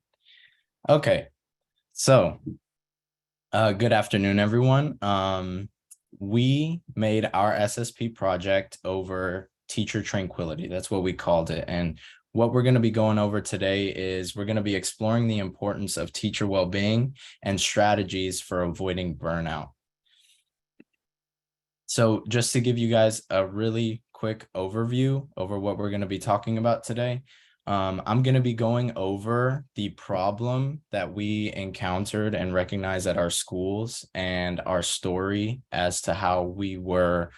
Okay, so good afternoon, everyone. We made our SSP project over teacher tranquility. That's what we called it. And what we're going to be going over today is we're going to be exploring the importance of teacher well-being and strategies for avoiding burnout. So just to give you guys a really quick overview over what we're going to be talking about today, I'm going to be going over the problem that we encountered and recognized at our schools and our story as to how we were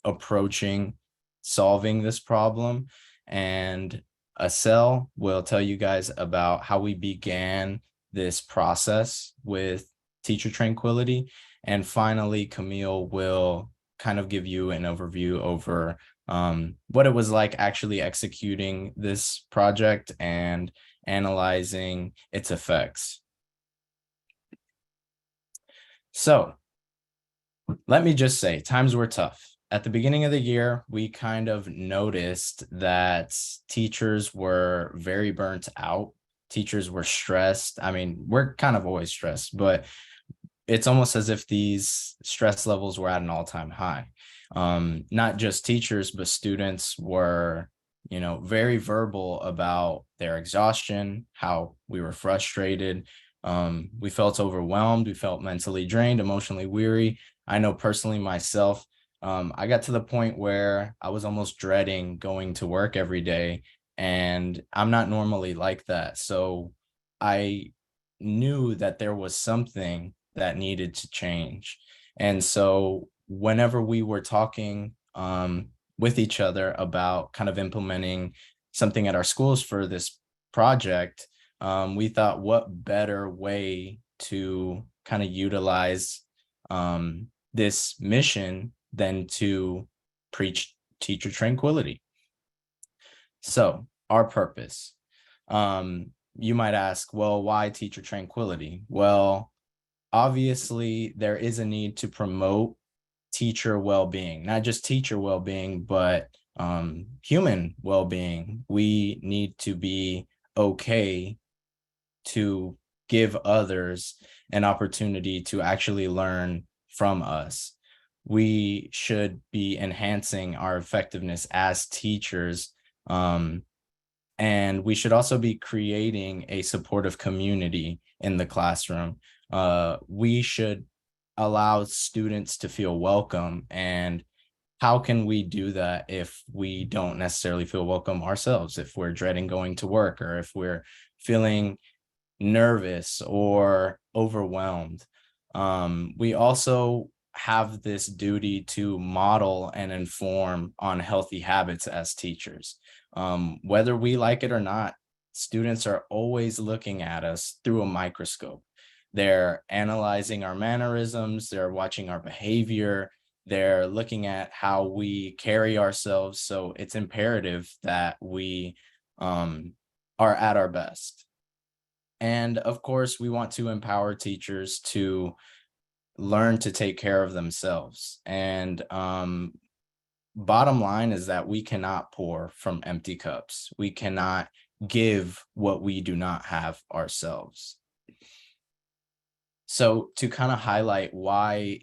approaching solving this problem. And Asel will tell you guys about how we began this process with teacher tranquility. And finally, Camille will kind of give you an overview over what it was like actually executing this project and analyzing its effects. So let me just say, times were tough. At the beginning of the year, we kind of noticed that teachers were very burnt out. Teachers were stressed. I mean, we're kind of always stressed, but it's almost as if these stress levels were at an all-time high. Not just teachers, but students were, very verbal about their exhaustion, how we were frustrated. We felt overwhelmed. We felt mentally drained, emotionally weary. I know personally myself, I got to the point where I was almost dreading going to work every day, and I'm not normally like that. So I knew that there was something that needed to change. And so whenever we were talking with each other about kind of implementing something at our schools for this project, we thought what better way to kind of utilize this mission than to preach teacher tranquility. So our purpose, you might ask, well, why teacher tranquility? Well, obviously there is a need to promote teacher well-being, not just teacher well-being, but human well-being. We need to be okay to give others an opportunity to actually learn from us. We should be enhancing our effectiveness as teachers, and we should also be creating a supportive community in the classroom. We should allow students to feel welcome. And how can we do that if we don't necessarily feel welcome ourselves, if we're dreading going to work, or if we're feeling nervous or overwhelmed? We also have this duty to model and inform on healthy habits as teachers. Whether we like it or not, students are always looking at us through a microscope. They're analyzing our mannerisms, they're watching our behavior, they're looking at how we carry ourselves. So it's imperative that we are at our best. And of course, we want to empower teachers to learn to take care of themselves. And bottom line is that we cannot pour from empty cups. We cannot give what we do not have ourselves. So to kind of highlight why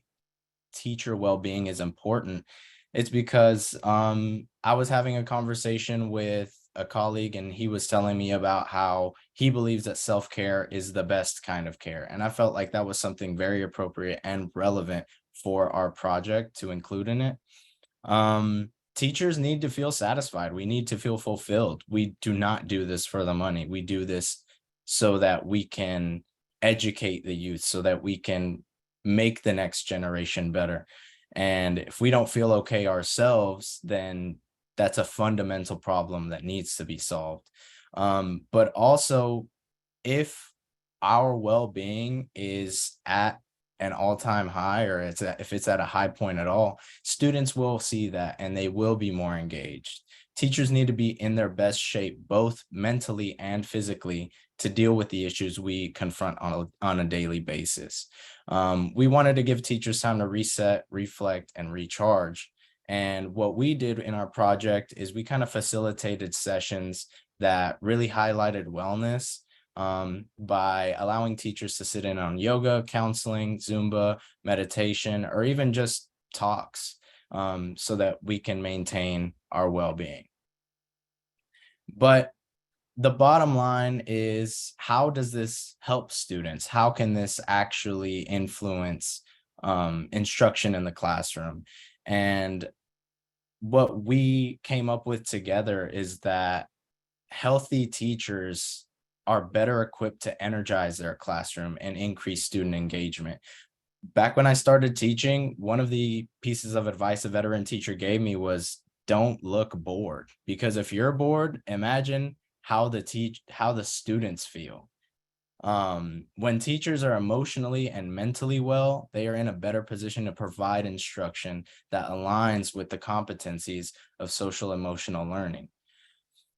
teacher well-being is important, it's because I was having a conversation with a colleague, and he was telling me about how he believes that self-care is the best kind of care. And I felt like that was something very appropriate and relevant for our project to include in it. Teachers need to feel satisfied. We need to feel fulfilled. We do not do this for the money. We do this so that we can educate the youth, so that we can make the next generation better. And if we don't feel okay ourselves, then that's a fundamental problem that needs to be solved. But also, if our well-being is at an all-time high, or if it's at a high point at all, students will see that and they will be more engaged. Teachers need to be in their best shape, both mentally and physically, to deal with the issues we confront on a daily basis. We wanted to give teachers time to reset, reflect, and recharge. And what we did in our project is we kind of facilitated sessions that really highlighted wellness by allowing teachers to sit in on yoga, counseling, Zumba, meditation, or even just talks so that we can maintain our well-being. But the bottom line is, how does this help students? How can this actually influence instruction in the classroom? And what we came up with together is that healthy teachers are better equipped to energize their classroom and increase student engagement. Back when I started teaching, one of the pieces of advice a veteran teacher gave me was, don't look bored, because if you're bored, imagine how the students feel. When teachers are emotionally and mentally well, they are in a better position to provide instruction that aligns with the competencies of social emotional learning.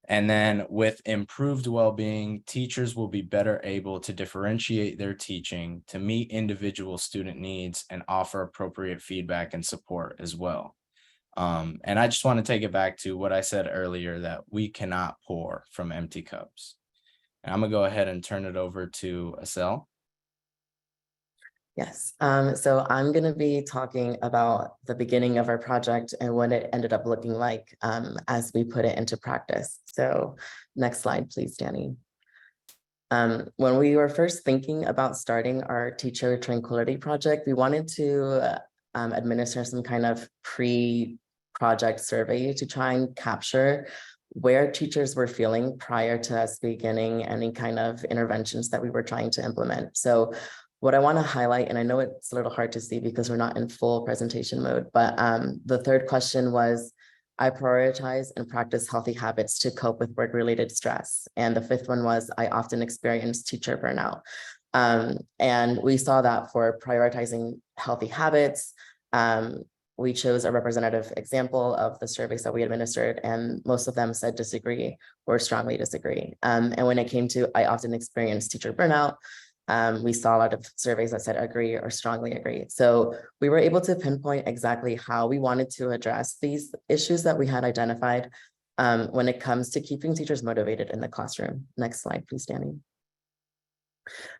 And then with improved well-being, teachers will be better able to differentiate their teaching to meet individual student needs and offer appropriate feedback and support as well. And I just want to take it back to what I said earlier, that we cannot pour from empty cups. And I'm gonna go ahead and turn it over to Asel. Yes, so I'm going to be talking about the beginning of our project and what it ended up looking like as we put it into practice. So next slide, please, Danny. When we were first thinking about starting our Teacher Tranquility Project, we wanted to administer some kind of pre-project survey to try and capture where teachers were feeling prior to us beginning any kind of interventions that we were trying to implement. So what I want to highlight, and I know it's a little hard to see because we're not in full presentation mode, but the third question was, I prioritize and practice healthy habits to cope with work-related stress. And the fifth one was, I often experience teacher burnout. And we saw that for prioritizing healthy habits, we chose a representative example of the surveys that we administered, and most of them said disagree or strongly disagree. And when it came to, I often experience teacher burnout, we saw a lot of surveys that said agree or strongly agree. So we were able to pinpoint exactly how we wanted to address these issues that we had identified when it comes to keeping teachers motivated in the classroom. Next slide, please, Danny.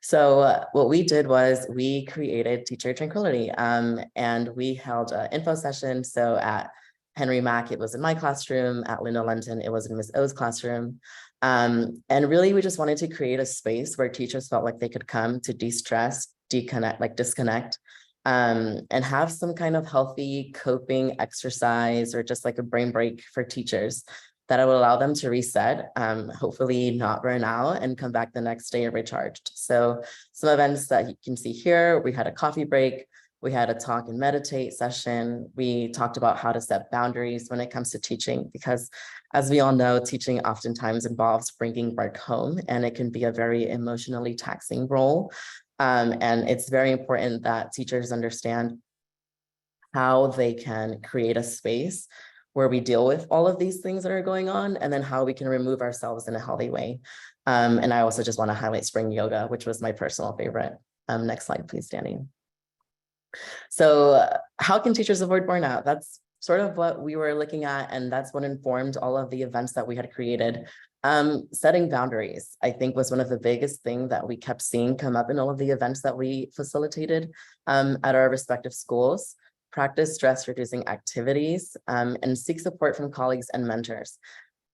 So what we did was we created Teacher Tranquility and we held an info session. So at Henry Mack, it was in my classroom. At Linda Lenton, it was in Ms. O's classroom. And really, we just wanted to create a space where teachers felt like they could come to de-stress, disconnect, and have some kind of healthy coping exercise or just like a brain break for teachers that would allow them to reset, hopefully not burn out and come back the next day recharged. So some events that you can see here, we had a coffee break, we had a talk and meditate session. We talked about how to set boundaries when it comes to teaching, because as we all know, teaching oftentimes involves bringing work home, and it can be a very emotionally taxing role. And it's very important that teachers understand how they can create a space where we deal with all of these things that are going on, and then how we can remove ourselves in a healthy way. And I also just want to highlight spring yoga, which was my personal favorite. Next slide, please, Danny. So how can teachers avoid burnout? That's sort of what we were looking at, and that's what informed all of the events that we had created. Setting boundaries, I think, was one of the biggest things that we kept seeing come up in all of the events that we facilitated at our respective schools. Practice stress reducing activities, and seek support from colleagues and mentors.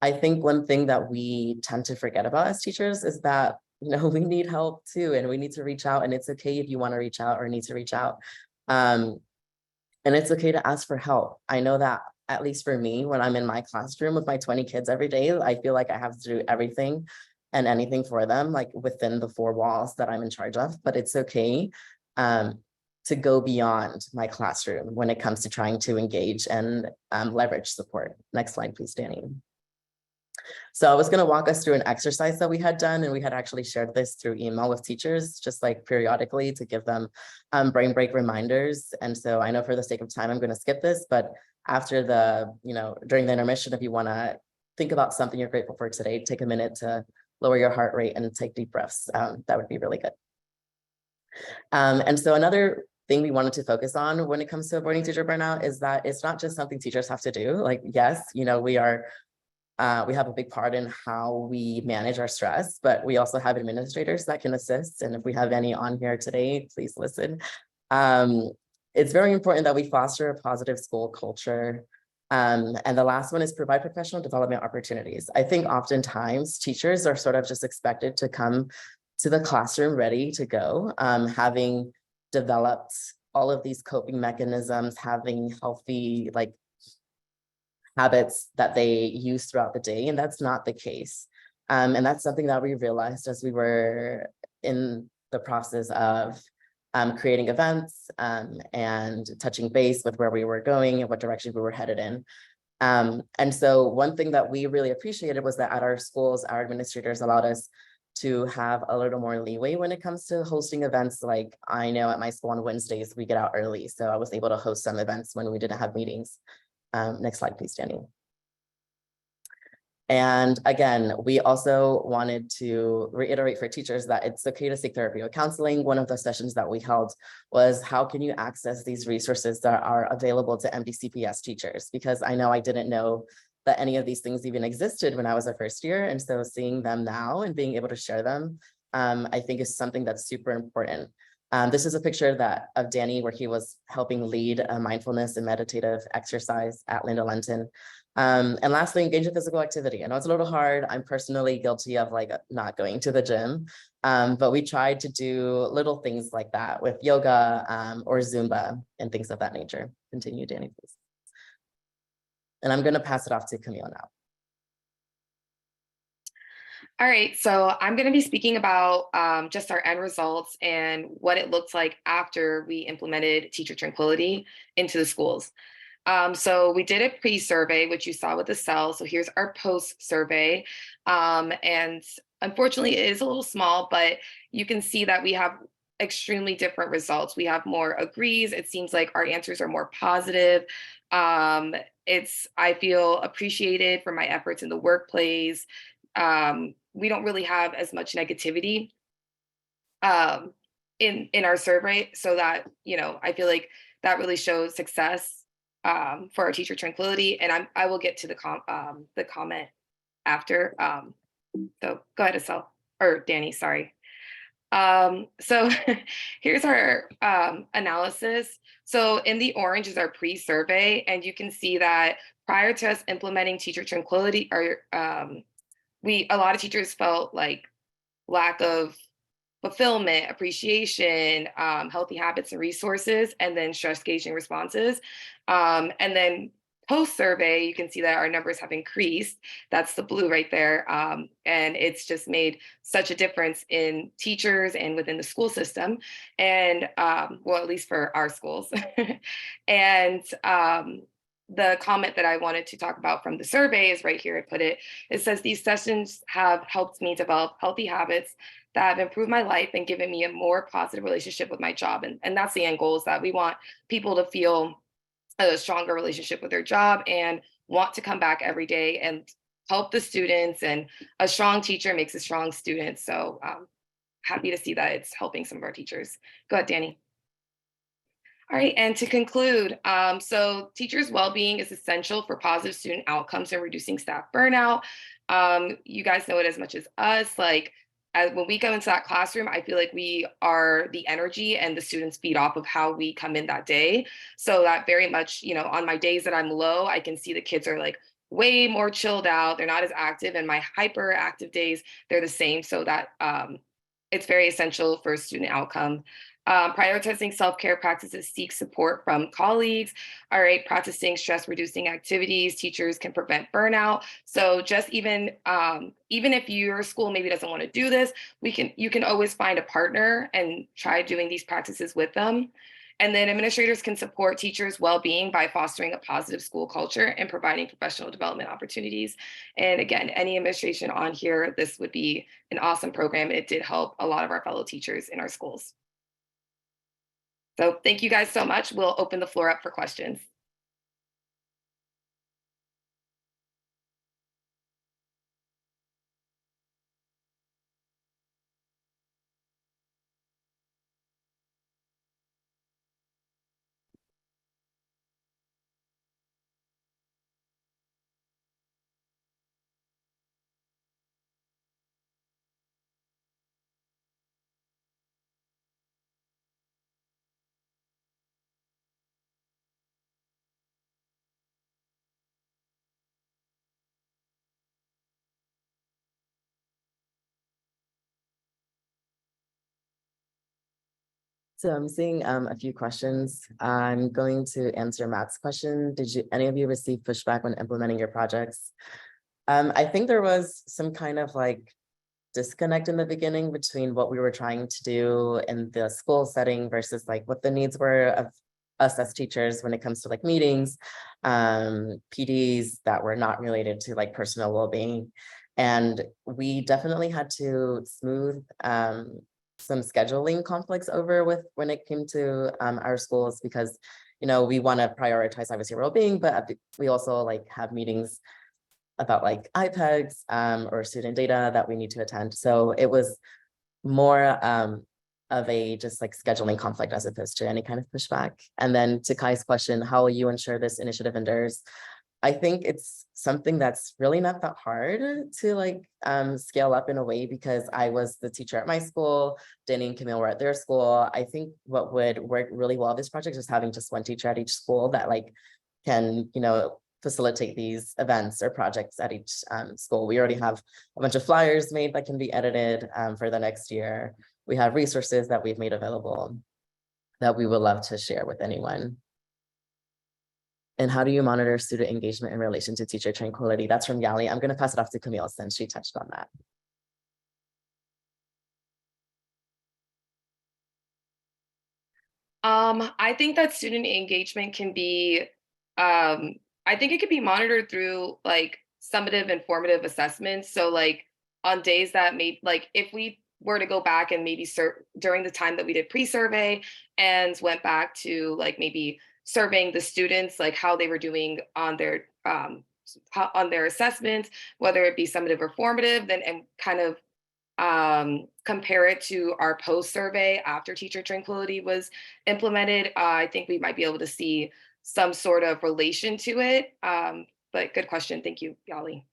I think one thing that we tend to forget about as teachers is that, you know, we need help too, and we need to reach out, and it's okay if you want to reach out or need to reach out. And it's okay to ask for help. I know that, at least for me, when I'm in my classroom with my 20 kids every day, I feel like I have to do everything and anything for them, like within the 4 walls that I'm in charge of, but it's okay to go beyond my classroom when it comes to trying to engage and leverage support. Next slide, please, Danny. So I was going to walk us through an exercise that we had done, and we had actually shared this through email with teachers, just like periodically to give them brain break reminders. And so I know for the sake of time, I'm going to skip this, but after the, during the intermission, if you want to think about something you're grateful for today, take a minute to lower your heart rate and take deep breaths. That would be really good. And so another thing we wanted to focus on when it comes to avoiding teacher burnout is that it's not just something teachers have to do. Like, yes, you know, we have a big part in how we manage our stress, but we also have administrators that can assist. And if we have any on here today, please listen. It's very important that we foster a positive school culture. And the last one is provide professional development opportunities. I think oftentimes teachers are sort of just expected to come to the classroom ready to go, having developed all of these coping mechanisms, having healthy like habits that they use throughout the day, and that's not the case. And that's something that we realized as we were in the process of creating events and touching base with where we were going and what direction we were headed in. And so one thing that we really appreciated was that at our schools, our administrators allowed us to have a little more leeway when it comes to hosting events. Like I know at my school on Wednesdays, we get out early. So I was able to host some events when we didn't have meetings. Next slide, please, Danny. And again, we also wanted to reiterate for teachers that it's okay to seek therapy or counseling. One of the sessions that we held was how can you access these resources that are available to MDCPS teachers? Because I know I didn't know that any of these things even existed when I was a first year. And so seeing them now and being able to share them, I think is something that's super important. This is a picture of Danny where he was helping lead a mindfulness and meditative exercise at Linda Lenton. And lastly, engage in physical activity. I know it's a little hard. I'm personally guilty of like not going to the gym, but we tried to do little things like that with yoga or Zumba and things of that nature. Continue, Danny, please. And I'm going to pass it off to Camille now. All right, so I'm going to be speaking about just our end results and what it looked like after we implemented Teacher Tranquility into the schools. So we did a pre-survey, which you saw with the cell. So here's our post-survey. And unfortunately, it is a little small, but you can see that we have extremely different results. We have more agrees. It seems like our answers are more positive. I feel appreciated for my efforts in the workplace. We don't really have as much negativity in our survey, so that, you know, I feel like that really shows success for our Teacher Tranquility. And I will get to the comment after. So go ahead, Estelle, or Danny, sorry. So here's our analysis. So in the orange is our pre-survey, and you can see that prior to us implementing Teacher Tranquility, a lot of teachers felt like lack of fulfillment, appreciation, healthy habits and resources, and then stress gauging responses. And then post-survey, you can see that our numbers have increased. That's the blue right there. And it's just made such a difference in teachers and within the school system. And well, at least for our schools. And the comment that I wanted to talk about from the survey is right here. I put it. It says these sessions have helped me develop healthy habits that have improved my life and given me a more positive relationship with my job. And that's the end goal, is that we want people to feel a stronger relationship with their job and want to come back every day and help the students. And a strong teacher makes a strong student. So happy to see that it's helping some of our teachers. Go ahead, Danny. All right, and to conclude, so teachers' well-being is essential for positive student outcomes and reducing staff burnout. You guys know it as much as us. Like, when we go into that classroom, I feel like we are the energy, and the students feed off of how we come in that day. So that very much, you know, on my days that I'm low, I can see the kids are like way more chilled out. They're not as active, and my hyperactive days, they're the same. So that it's very essential for student outcome. Prioritizing self-care practices, seek support from colleagues. All right, practicing stress-reducing activities. Teachers can prevent burnout. So just even if your school maybe doesn't want to do this, you can always find a partner and try doing these practices with them. And then administrators can support teachers' well-being by fostering a positive school culture and providing professional development opportunities. And again, any administration on here, this would be an awesome program. It did help a lot of our fellow teachers in our schools. So thank you guys so much. We'll open the floor up for questions. So I'm seeing a few questions. I'm going to answer Matt's question. Did any of you receive pushback when implementing your projects? I think there was some kind of like disconnect in the beginning between what we were trying to do in the school setting versus like what the needs were of us as teachers when it comes to like meetings, PDs that were not related to like personal well-being. And we definitely had to smooth some scheduling conflicts over with when it came to our schools, because we want to prioritize obviously well-being, but we also like have meetings about like IPEGs or student data that we need to attend. So it was more of a just like scheduling conflict as opposed to any kind of pushback. And then to Kai's question, how will you ensure this initiative endures? I think it's something that's really not that hard to like scale up in a way, because I was the teacher at my school, Danny and Camille were at their school. I think what would work really well this project is having just one teacher at each school that like can, facilitate these events or projects at each school. We already have a bunch of flyers made that can be edited for the next year. We have resources that we've made available that we would love to share with anyone. And how do you monitor student engagement in relation to teacher tranquility? That's from Yali. I'm going to pass it off to Camille since she touched on that. I think that student engagement can be, I think it could be monitored through like summative and formative assessments. So like on days that may, like if we were to go back and maybe during the time that we did pre-survey and went back to like maybe surveying the students, like how they were doing on their assessments, whether it be summative or formative, then and kind of compare it to our post survey after teacher tranquility was implemented, I think we might be able to see some sort of relation to it. But good question. Thank you, Yali.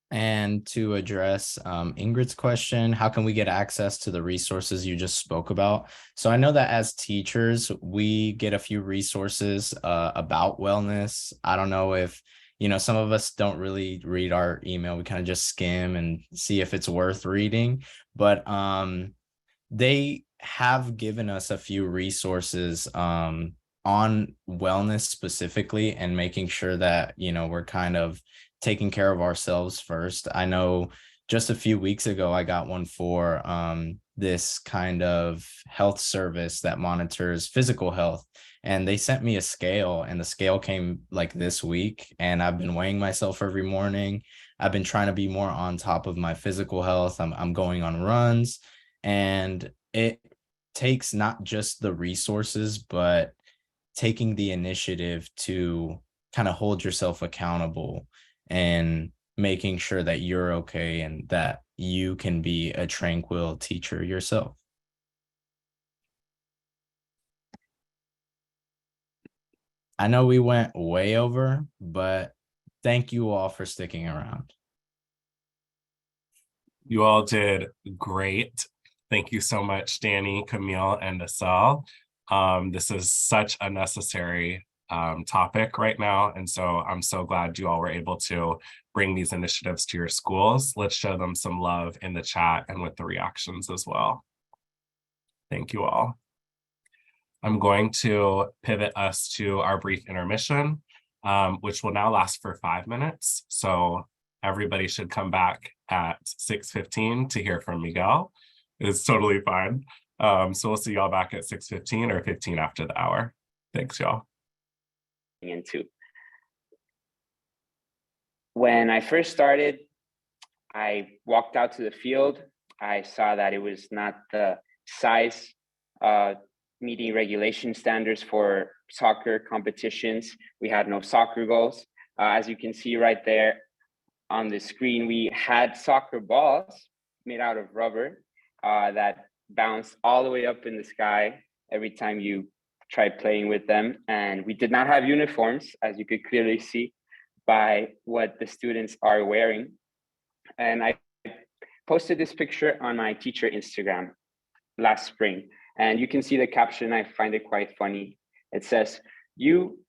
And to address Ingrid's question, how can we get access to the resources you just spoke about? So I know that as teachers, we get a few resources about wellness. I don't know if, some of us don't really read our email. We kind of just skim and see if it's worth reading. But they have given us a few resources on wellness specifically, and making sure that, we're kind of taking care of ourselves first. I know just a few weeks ago, I got one for this kind of health service that monitors physical health. And they sent me a scale, and the scale came like this week. And I've been weighing myself every morning. I've been trying to be more on top of my physical health. I'm going on runs, and it takes not just the resources, but taking the initiative to kind of hold yourself accountable and making sure that you're okay and that you can be a tranquil teacher yourself. I know we went way over, but thank you all for sticking around. You all did great. Thank you so much, Danny, Camille, and Asal. This is such a necessary topic right now. And so I'm so glad you all were able to bring these initiatives to your schools. Let's show them some love in the chat and with the reactions as well. Thank you all. I'm going to pivot us to our brief intermission, which will now last for 5 minutes. So everybody should come back at 6:15 to hear from Miguel. It's totally fine. So we'll see y'all back at 6:15 or 15 after the hour. Thanks, y'all. Into. When I first started, I walked out to the field. I saw that it was not the size meeting regulation standards for soccer competitions. We had no soccer goals. As you can see right there on the screen, we had soccer balls made out of rubber that bounced all the way up in the sky every time you tried playing with them. And we did not have uniforms, as you could clearly see by what the students are wearing. And I posted this picture on my teacher Instagram last spring. And you can see the caption. I find it quite funny. It says, "You,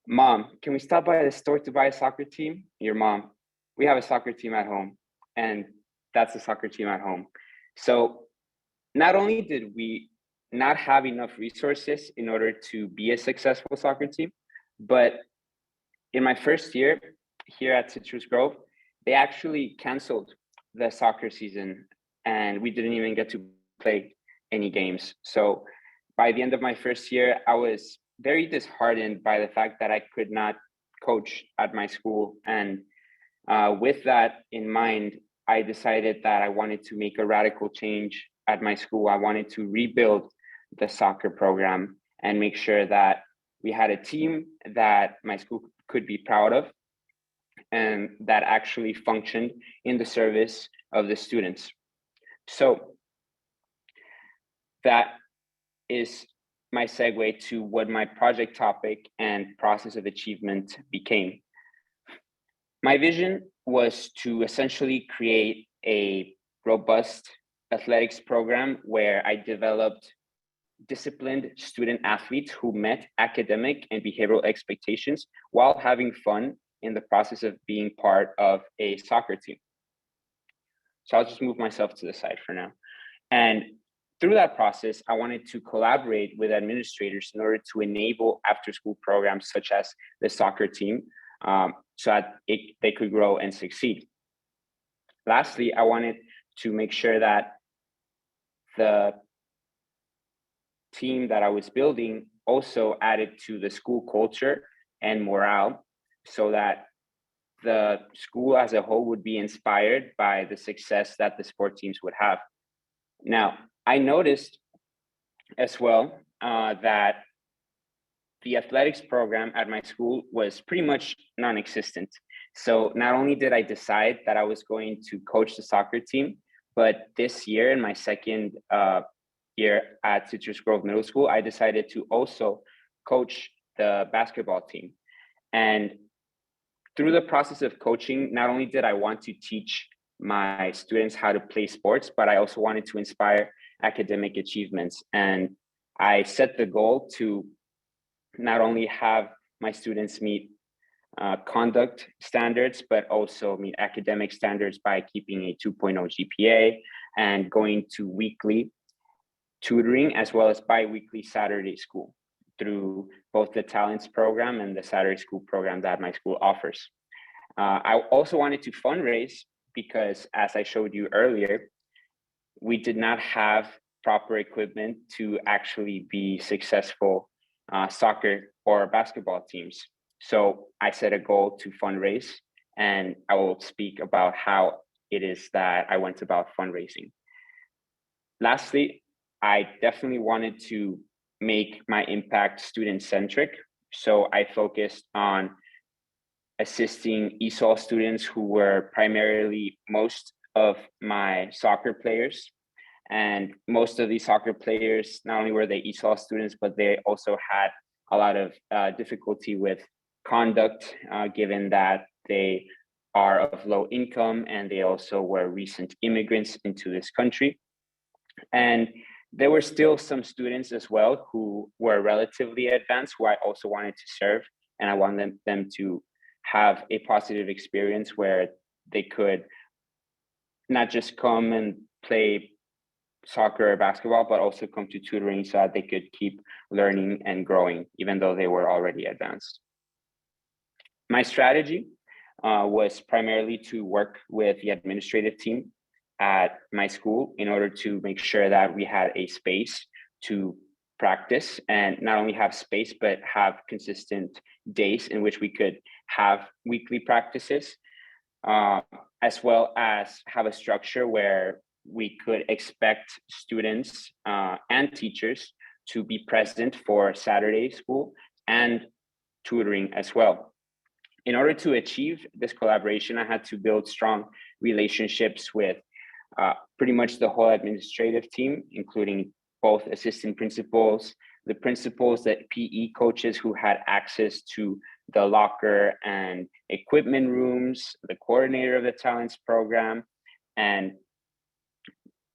mom, can we stop by the store to buy a soccer team?" Your mom, "We have a soccer team at home." And that's the soccer team at home. So not only did we not have enough resources in order to be a successful soccer team. But in my first year here at Citrus Grove, they actually canceled the soccer season and we didn't even get to play any games. So by the end of my first year, I was very disheartened by the fact that I could not coach at my school. And with that in mind, I decided that I wanted to make a radical change at my school. I wanted to rebuild the soccer program and make sure that we had a team that my school could be proud of and that actually functioned in the service of the students. So that is my segue to what my project topic and process of achievement became. My vision was to essentially create a robust athletics program where I developed disciplined student athletes who met academic and behavioral expectations while having fun in the process of being part of a soccer team. So I'll just move myself to the side for now. And through that process, I wanted to collaborate with administrators in order to enable after-school programs such as the soccer team so that they could grow and succeed. Lastly, I wanted to make sure that the team that I was building also added to the school culture and morale so that the school as a whole would be inspired by the success that the sport teams would have. Now, I noticed as well that the athletics program at my school was pretty much non-existent. So not only did I decide that I was going to coach the soccer team, but this year in my second year at Citrus Grove Middle School, I decided to also coach the basketball team. And through the process of coaching, not only did I want to teach my students how to play sports, but I also wanted to inspire academic achievements. And I set the goal to not only have my students meet conduct standards, but also meet academic standards by keeping a 2.0 GPA and going to weekly tutoring as well as bi-weekly Saturday school through both the talents program and the Saturday school program that my school offers. I also wanted to fundraise because, as I showed you earlier, we did not have proper equipment to actually be successful soccer or basketball teams. So I set a goal to fundraise, and I will speak about how it is that I went about fundraising. Lastly, I definitely wanted to make my impact student-centric. So I focused on assisting ESOL students who were primarily most of my soccer players. And most of these soccer players, not only were they ESOL students, but they also had a lot of difficulty with conduct, given that they are of low income and they also were recent immigrants into this country. And there were still some students as well who were relatively advanced who I also wanted to serve. And I wanted them to have a positive experience where they could not just come and play soccer or basketball, but also come to tutoring so that they could keep learning and growing, even though they were already advanced. My strategy was primarily to work with the administrative team at my school in order to make sure that we had a space to practice, and not only have space, but have consistent days in which we could have weekly practices, as well as have a structure where we could expect students and teachers to be present for Saturday school and tutoring as well. In order to achieve this collaboration, I had to build strong relationships with pretty much the whole administrative team, including both assistant principals, the principals, the PE coaches who had access to the locker and equipment rooms, the coordinator of the talents program. And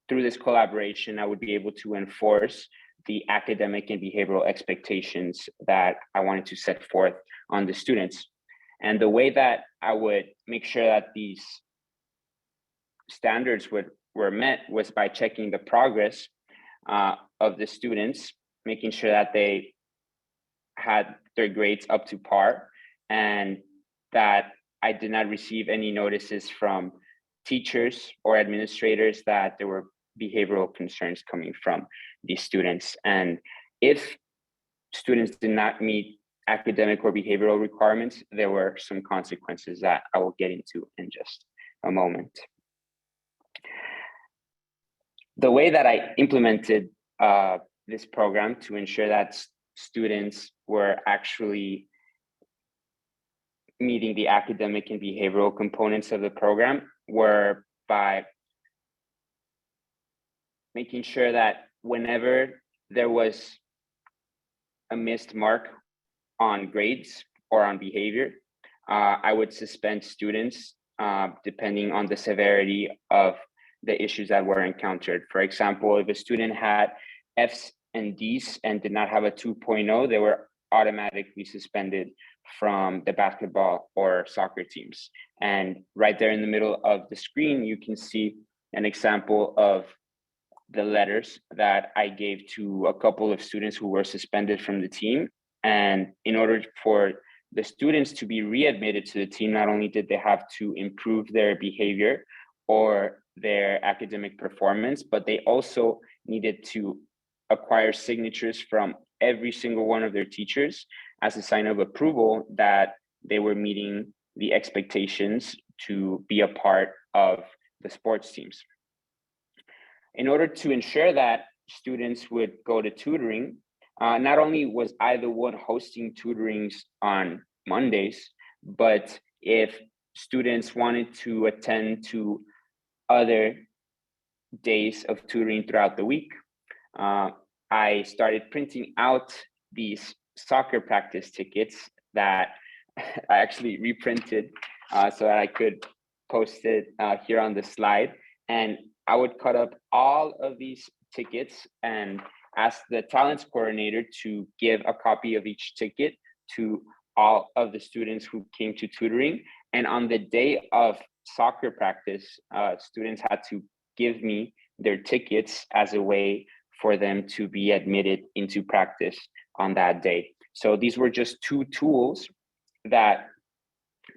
through this collaboration, I would be able to enforce the academic and behavioral expectations that I wanted to set forth on the students. And the way that I would make sure that these standards were met was by checking the progress of the students, making sure that they had their grades up to par, and that I did not receive any notices from teachers or administrators that there were behavioral concerns coming from these students. And if students did not meet academic or behavioral requirements, there were some consequences that I will get into in just a moment. The way that I implemented this program to ensure that students were actually meeting the academic and behavioral components of the program were by making sure that whenever there was a missed mark on grades or on behavior, I would suspend students depending on the severity of the issues that were encountered. For example, if a student had Fs and Ds and did not have a 2.0, they were automatically suspended from the basketball or soccer teams. And right there in the middle of the screen, you can see an example of the letters that I gave to a couple of students who were suspended from the team. And in order for the students to be readmitted to the team, not only did they have to improve their behavior or their academic performance, but they also needed to acquire signatures from every single one of their teachers as a sign of approval that they were meeting the expectations to be a part of the sports teams. In order to ensure that students would go to tutoring, not only was I the one hosting tutorings on Mondays, but if students wanted to attend to other days of tutoring throughout the week, I started printing out these soccer practice tickets that I actually reprinted so that I could post it here on the slide. And I would cut up all of these tickets and ask the talents coordinator to give a copy of each ticket to all of the students who came to tutoring. And on the day of soccer practice, students had to give me their tickets as a way for them to be admitted into practice on that day. So these were just two tools that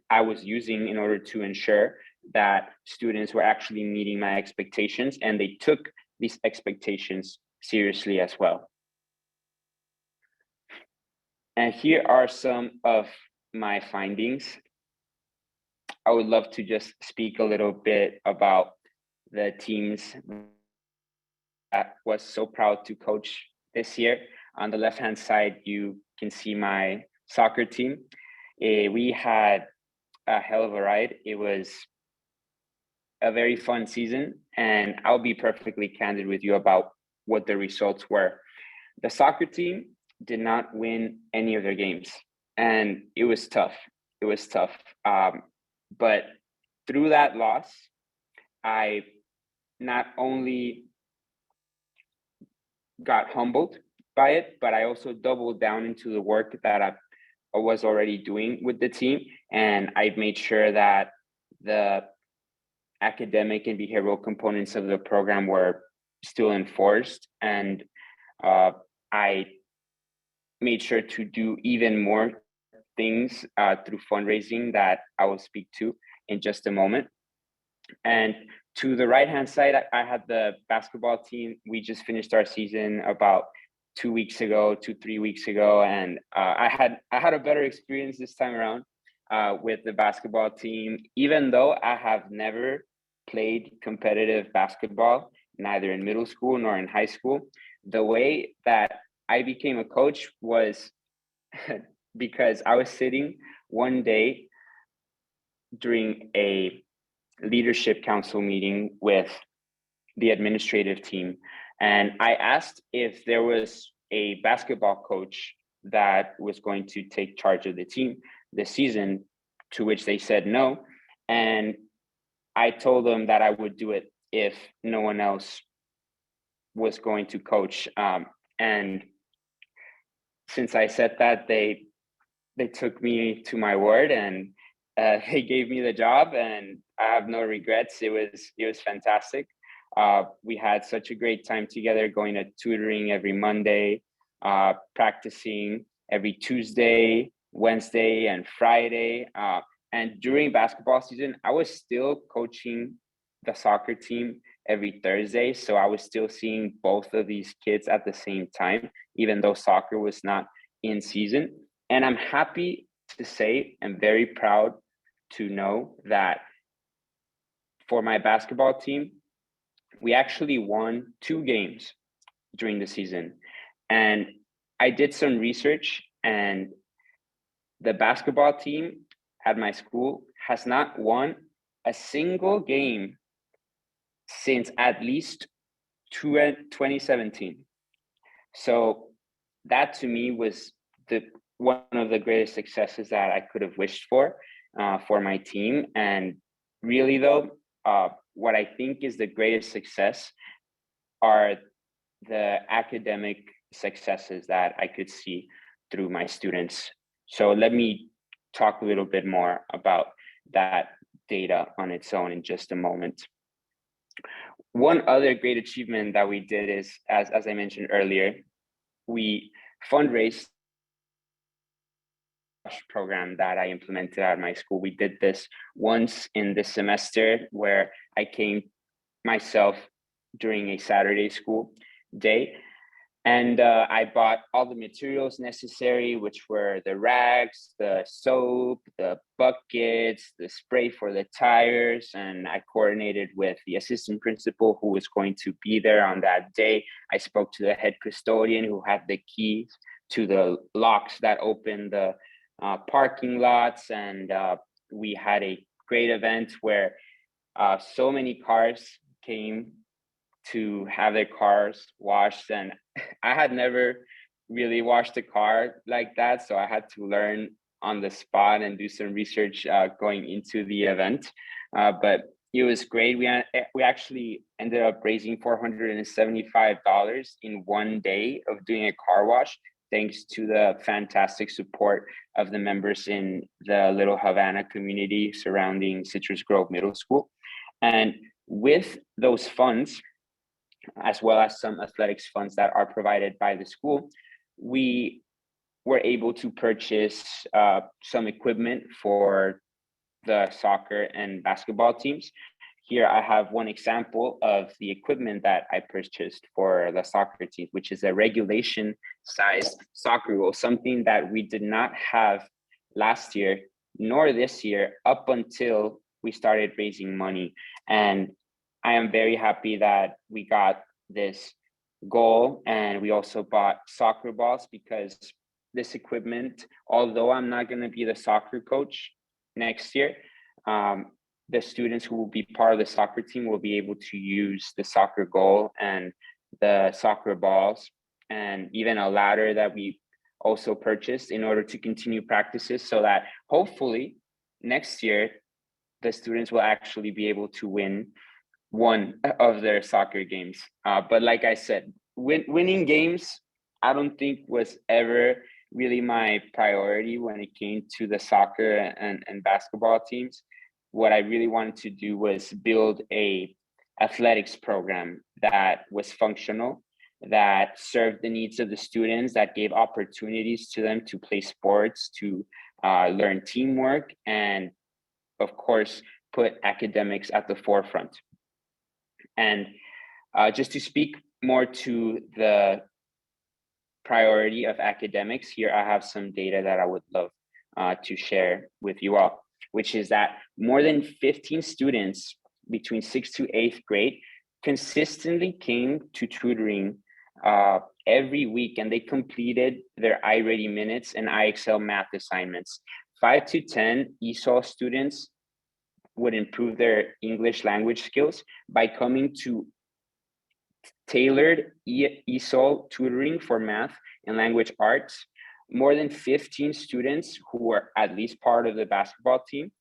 I was using in order to ensure that students were actually meeting my expectations, and they took these expectations seriously as well. And here are some of my findings. I would love to just speak a little bit about the teams I was so proud to coach this year. On the left-hand side, you can see my soccer team. We had a hell of a ride. It was a very fun season, and I'll be perfectly candid with you about what the results were. The soccer team did not win any of their games, and it was tough. It was tough. But through that loss, I not only got humbled by it, but I also doubled down into the work that I was already doing with the team. And I made sure that the academic and behavioral components of the program were still enforced. And I made sure to do even more things through fundraising that I will speak to in just a moment. And to the right-hand side, I had the basketball team. We just finished our season about 3 weeks ago, and I had a better experience this time around with the basketball team. Even though I have never played competitive basketball, neither in middle school nor in high school, the way that I became a coach was because I was sitting one day during a leadership council meeting with the administrative team, and I asked if there was a basketball coach that was going to take charge of the team this season, to which they said no. And I told them that I would do it if no one else was going to coach. And since I said that, they took me to my word, and they gave me the job, and I have no regrets. It was fantastic. We had such a great time together, going to tutoring every Monday, practicing every Tuesday, Wednesday, and Friday. And during basketball season, I was still coaching the soccer team every Thursday. So I was still seeing both of these kids at the same time, even though soccer was not in season. And I'm happy to say, and very proud to know that for my basketball team, we actually won 2 games during the season. And I did some research, and the basketball team at my school has not won a single game since at least 2017. So that to me was one of the greatest successes that I could have wished for my team. And really though, what I think is the greatest success are the academic successes that I could see through my students. So let me talk a little bit more about that data on its own in just a moment. One other great achievement that we did is, as I mentioned earlier, we fundraised program that I implemented at my school. We did this once in this semester where I came myself during a Saturday school day. And I bought all the materials necessary, which were the rags, the soap, the buckets, the spray for the tires. And I coordinated with the assistant principal who was going to be there on that day. I spoke to the head custodian who had the keys to the locks that opened the parking lots. And we had a great event where so many cars came to have their cars washed, and I had never really washed a car like that, so I had to learn on the spot and do some research going into the event. But it was great. We actually ended up raising $475 in one day of doing a car wash, thanks to the fantastic support of the members in the Little Havana community surrounding Citrus Grove Middle School. And with those funds, as well as some athletics funds that are provided by the school, we were able to purchase some equipment for the soccer and basketball teams. Here I have one example of the equipment that I purchased for the soccer team, which is a regulation sized soccer goal, something that we did not have last year, nor this year, up until we started raising money. And I am very happy that we got this goal, and we also bought soccer balls, because this equipment, although I'm not going to be the soccer coach next year, the students who will be part of the soccer team will be able to use the soccer goal and the soccer balls, and even a ladder that we also purchased in order to continue practices, so that hopefully next year the students will actually be able to win one of their soccer games. But like I said, winning games, I don't think was ever really my priority when it came to the soccer and basketball teams. What I really wanted to do was build a athletics program that was functional, that served the needs of the students, that gave opportunities to them to play sports, to learn teamwork, and of course, put academics at the forefront. And just to speak more to the priority of academics, here I have some data that I would love to share with you all, which is that more than 15 students between 6th to 8th grade consistently came to tutoring every week, and they completed their iReady minutes and IXL math assignments. 5 to 10 ESOL students would improve their English language skills by coming to tailored ESOL tutoring for math and language arts. More than 15 students who were at least part of the basketball team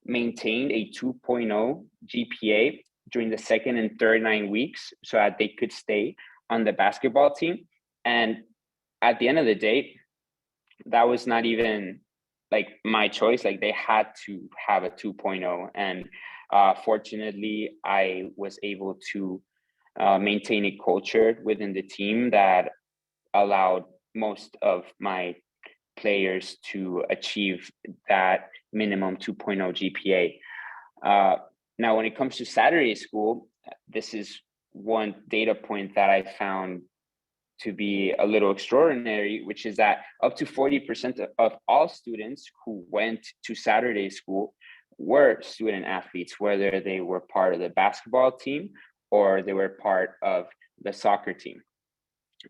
maintained a 2.0 GPA during the second and third 9 weeks so that they could stay on the basketball team. And at the end of the day, that was not even like my choice. Like, they had to have a 2.0. And fortunately, I was able to maintain a culture within the team that allowed most of my players to achieve that minimum 2.0 GPA. Now, when it comes to Saturday school, this is one data point that I found to be a little extraordinary, which is that up to 40% of all students who went to Saturday school were student athletes, whether they were part of the basketball team or they were part of the soccer team.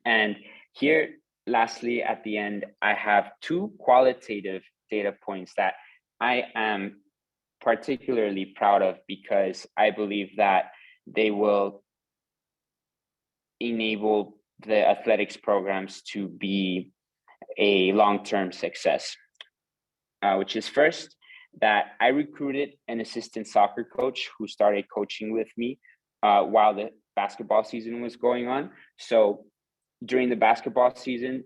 And here, lastly, at the end, I have two qualitative data points that I am particularly proud of because I believe that they will enable the athletics programs to be a long-term success, which is first, that I recruited an assistant soccer coach who started coaching with me while the basketball season was going on. So during the basketball season,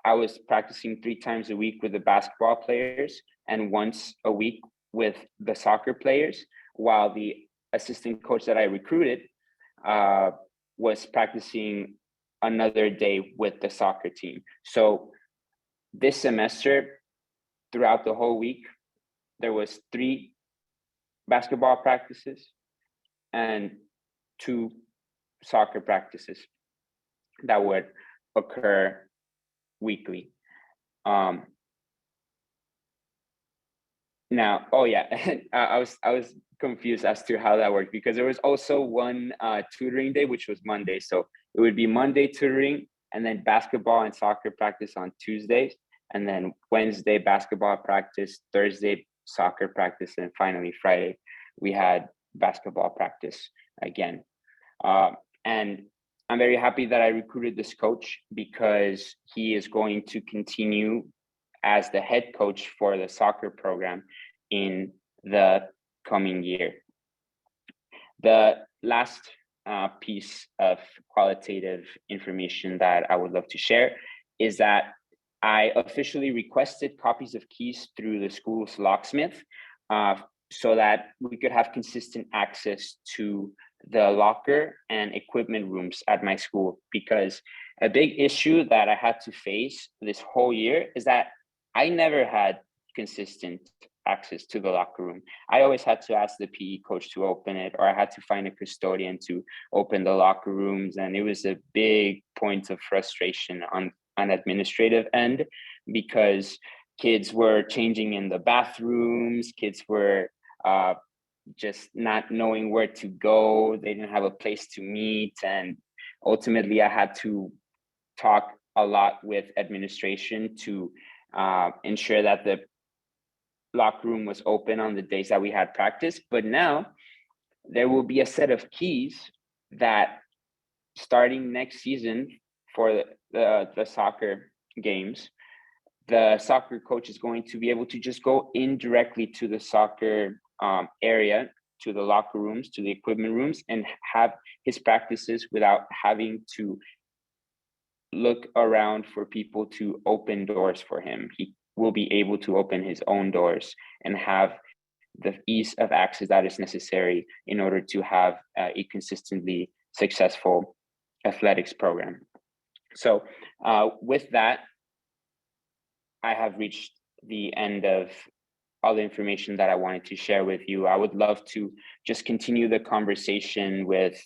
I was practicing 3 times a week with the basketball players and once a week with the soccer players, while the assistant coach that I recruited was practicing another day with the soccer team. So this semester, throughout the whole week, there was 3 basketball practices and 2 soccer practices that would occur weekly. Now, oh yeah, I was confused as to how that worked because there was also one tutoring day, which was Monday. So it would be Monday tutoring and then basketball and soccer practice on Tuesdays, and then Wednesday basketball practice, Thursday soccer practice, and finally Friday we had basketball practice again. And I'm very happy that I recruited this coach because he is going to continue as the head coach for the soccer program in the coming year. The last piece of qualitative information that I would love to share is that I officially requested copies of keys through the school's locksmith so that we could have consistent access to the locker and equipment rooms at my school, because a big issue that I had to face this whole year is that I never had consistent access to the locker room. I always had to ask the PE coach to open it, or I had to find a custodian to open the locker rooms. And it was a big point of frustration on an administrative end because kids were changing in the bathrooms, kids were just not knowing where to go. They didn't have a place to meet. And ultimately I had to talk a lot with administration to ensure that the locker room was open on the days that we had practice. But now there will be a set of keys that starting next season for the soccer games, the soccer coach is going to be able to just go in directly to the soccer area, to the locker rooms, to the equipment rooms, and have his practices without having to look around for people to open doors for him. He will be able to open his own doors and have the ease of access that is necessary in order to have a consistently successful athletics program. So with that, I have reached the end of all the information that I wanted to share with you. I would love to just continue the conversation with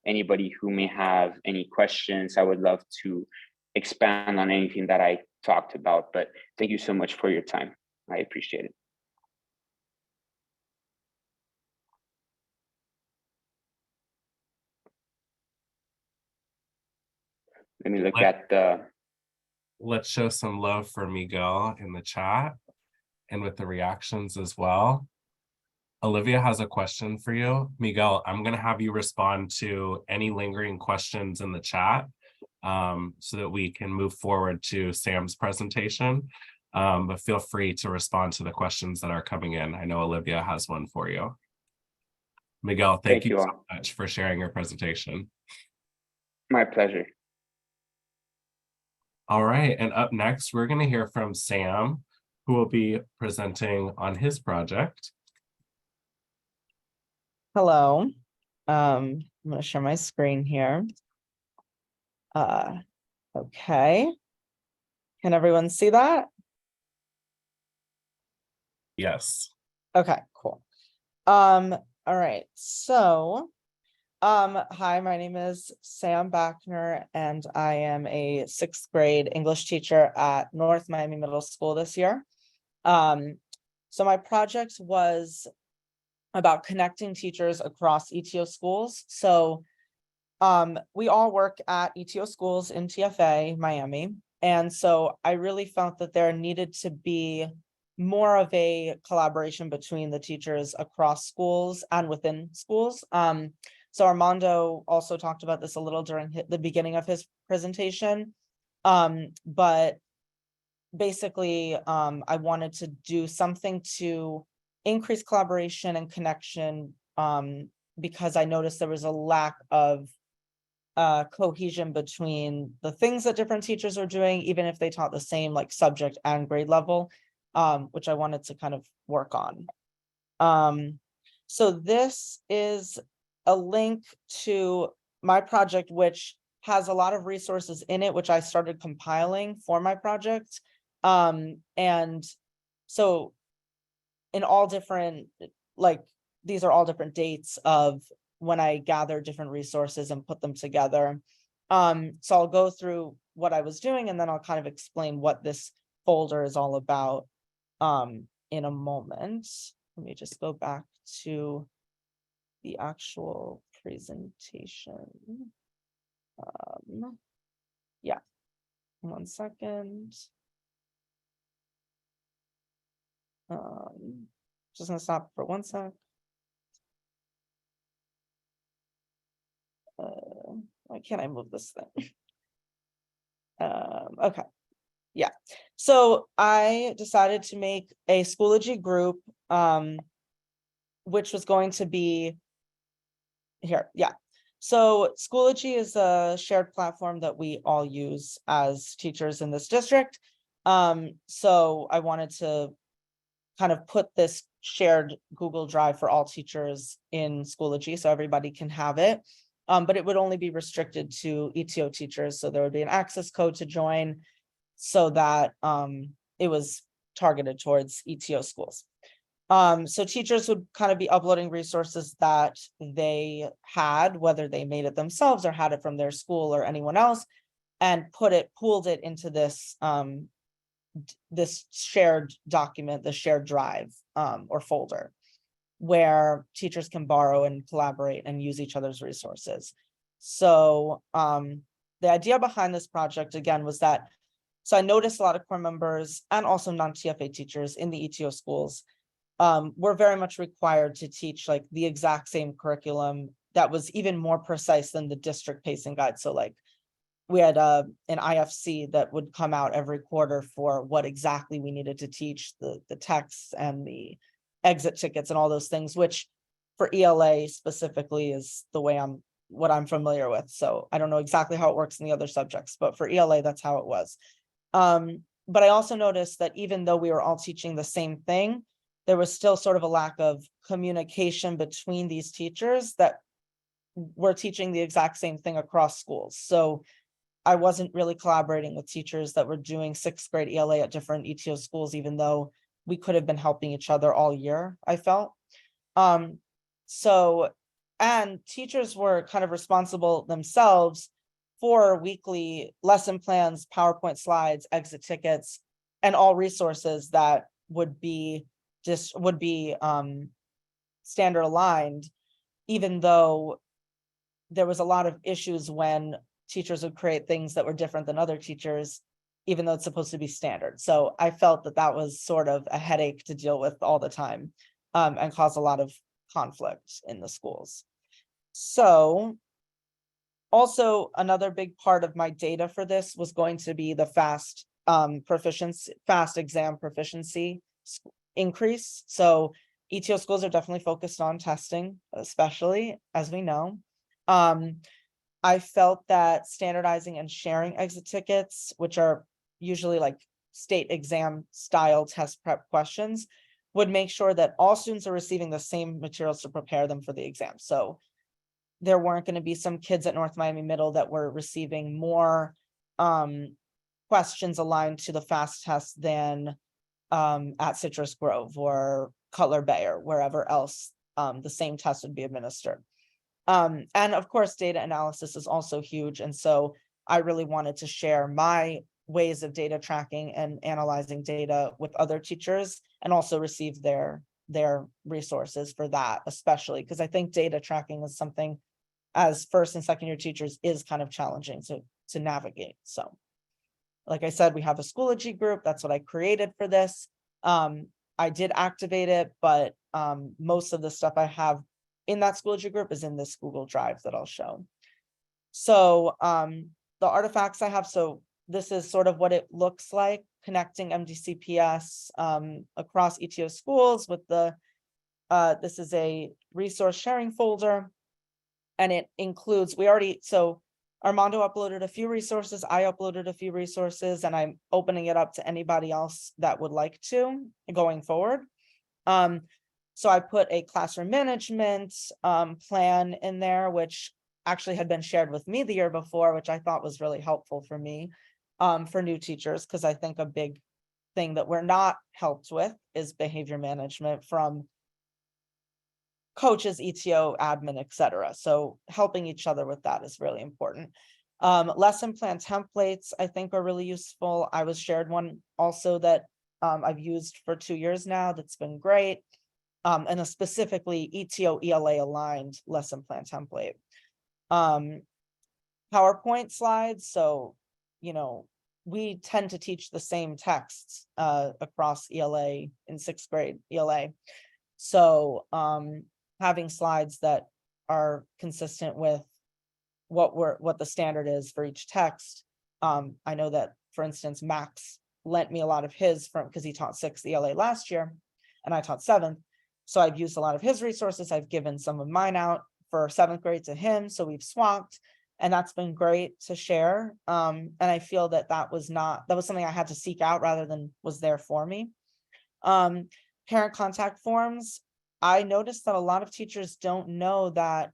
anybody who may have any questions. I would love to expand on anything that I talked about, but thank you so much for your time. I appreciate it. Let me look at the... Let's show some love for Miguel in the chat and with the reactions as well. Olivia has a question for you. Miguel, I'm going to have you respond to any lingering questions in the chat so that we can move forward to Sam's presentation. But feel free to respond to the questions that are coming in. I know Olivia has one for you. Miguel, thank you so much for sharing your presentation. My pleasure. All right, and up next, we're going to hear from Sam, who will be presenting on his project. Hello, I'm gonna share my screen here. Okay. Can everyone see that? Yes. Okay, cool. All right, so, hi, my name is Sam Bachner, and I am a 6th grade English teacher at North Miami Middle School this year. So my project was about connecting teachers across ETO schools. So, we all work at ETO schools in TFA, Miami. And so I really felt that there needed to be more of a collaboration between the teachers across schools and within schools. So Armando also talked about this a little during the beginning of his presentation. But basically, I wanted to do something to increase collaboration and connection, because I noticed there was a lack of cohesion between the things that different teachers are doing, even if they taught the same like subject and grade level, which I wanted to kind of work on. So this is a link to my project, which has a lot of resources in it, which I started compiling for my project. And so in all different, like, these are all different dates of when I gathered different resources and put them together. So I'll go through what I was doing, and then I'll kind of explain what this folder is all about in a moment. Let me just go back to the actual presentation. Yeah, 1 second. Just gonna stop for 1 sec. Why can't I move this thing? Okay. Yeah. So I decided to make a Schoology group, which was going to be here. Yeah. So Schoology is a shared platform that we all use as teachers in this district. So I wanted to kind of put this shared Google Drive for all teachers in Schoology so everybody can have it. But it would only be restricted to ETO teachers. So there would be an access code to join so that it was targeted towards ETO schools. So teachers would kind of be uploading resources that they had, whether they made it themselves or had it from their school or anyone else, and pooled it into this this shared document, the shared drive or folder, where teachers can borrow and collaborate and use each other's resources. So the idea behind this project, again, was that, so I noticed a lot of core members and also non-TFA teachers in the ETO schools were very much required to teach like the exact same curriculum that was even more precise than the district pacing guide. So like we had an IFC that would come out every quarter for what exactly we needed to teach, the texts and the exit tickets and all those things, which for ELA specifically is the way what I'm familiar with. So I don't know exactly how it works in the other subjects, but for ELA, that's how it was. But I also noticed that even though we were all teaching the same thing, there was still sort of a lack of communication between these teachers that were teaching the exact same thing across schools. So I wasn't really collaborating with teachers that were doing 6th grade ELA at different ETO schools, even though we could have been helping each other all year, I felt. And teachers were kind of responsible themselves for weekly lesson plans, PowerPoint slides, exit tickets, and all resources that would be standard aligned, even though there was a lot of issues when teachers would create things that were different than other teachers, even though it's supposed to be standard. So I felt that that was sort of a headache to deal with all the time, and caused a lot of conflict in the schools. So also another big part of my data for this was going to be the FAST exam proficiency increase. So ETO schools are definitely focused on testing, especially, as we know. I felt that standardizing and sharing exit tickets, which are usually like state exam style test prep questions, would make sure that all students are receiving the same materials to prepare them for the exam. So there weren't going to be some kids at North Miami Middle that were receiving more questions aligned to the FAST test than at Citrus Grove or Cutler Bay or wherever else the same test would be administered. And of course, data analysis is also huge. And so I really wanted to share my ways of data tracking and analyzing data with other teachers and also receive their resources for that, especially because I think data tracking is something as first and second year teachers is kind of challenging to navigate. So like I said, we have a Schoology group. That's what I created for this. I did activate it, but most of the stuff I have in that Schoology group is in this Google Drive that I'll show. So the artifacts I have, so this is sort of what it looks like, connecting MDCPS across ETO schools with the, this is a resource sharing folder. And it includes, so Armando uploaded a few resources, I uploaded a few resources, and I'm opening it up to anybody else that would like to going forward. So I put a classroom management plan in there, which actually had been shared with me the year before, which I thought was really helpful for me for new teachers, because I think a big thing that we're not helped with is behavior management from coaches, ETO, admin, etc. So helping each other with that is really important. Lesson plan templates, I think, are really useful. I was shared one also that I've used for 2 years now. That's been great. And a specifically ETO, ELA aligned lesson plan template. PowerPoint slides. So, we tend to teach the same texts across ELA in 6th grade ELA. So having slides that are consistent with what the standard is for each text. I know that, for instance, Max lent me a lot of his because he taught 6th ELA last year and I taught 7th. So I've used a lot of his resources. I've given some of mine out for 7th grade to him. So we've swapped, and that's been great to share. And I feel that that was something I had to seek out rather than was there for me. Parent contact forms. I noticed that a lot of teachers don't know that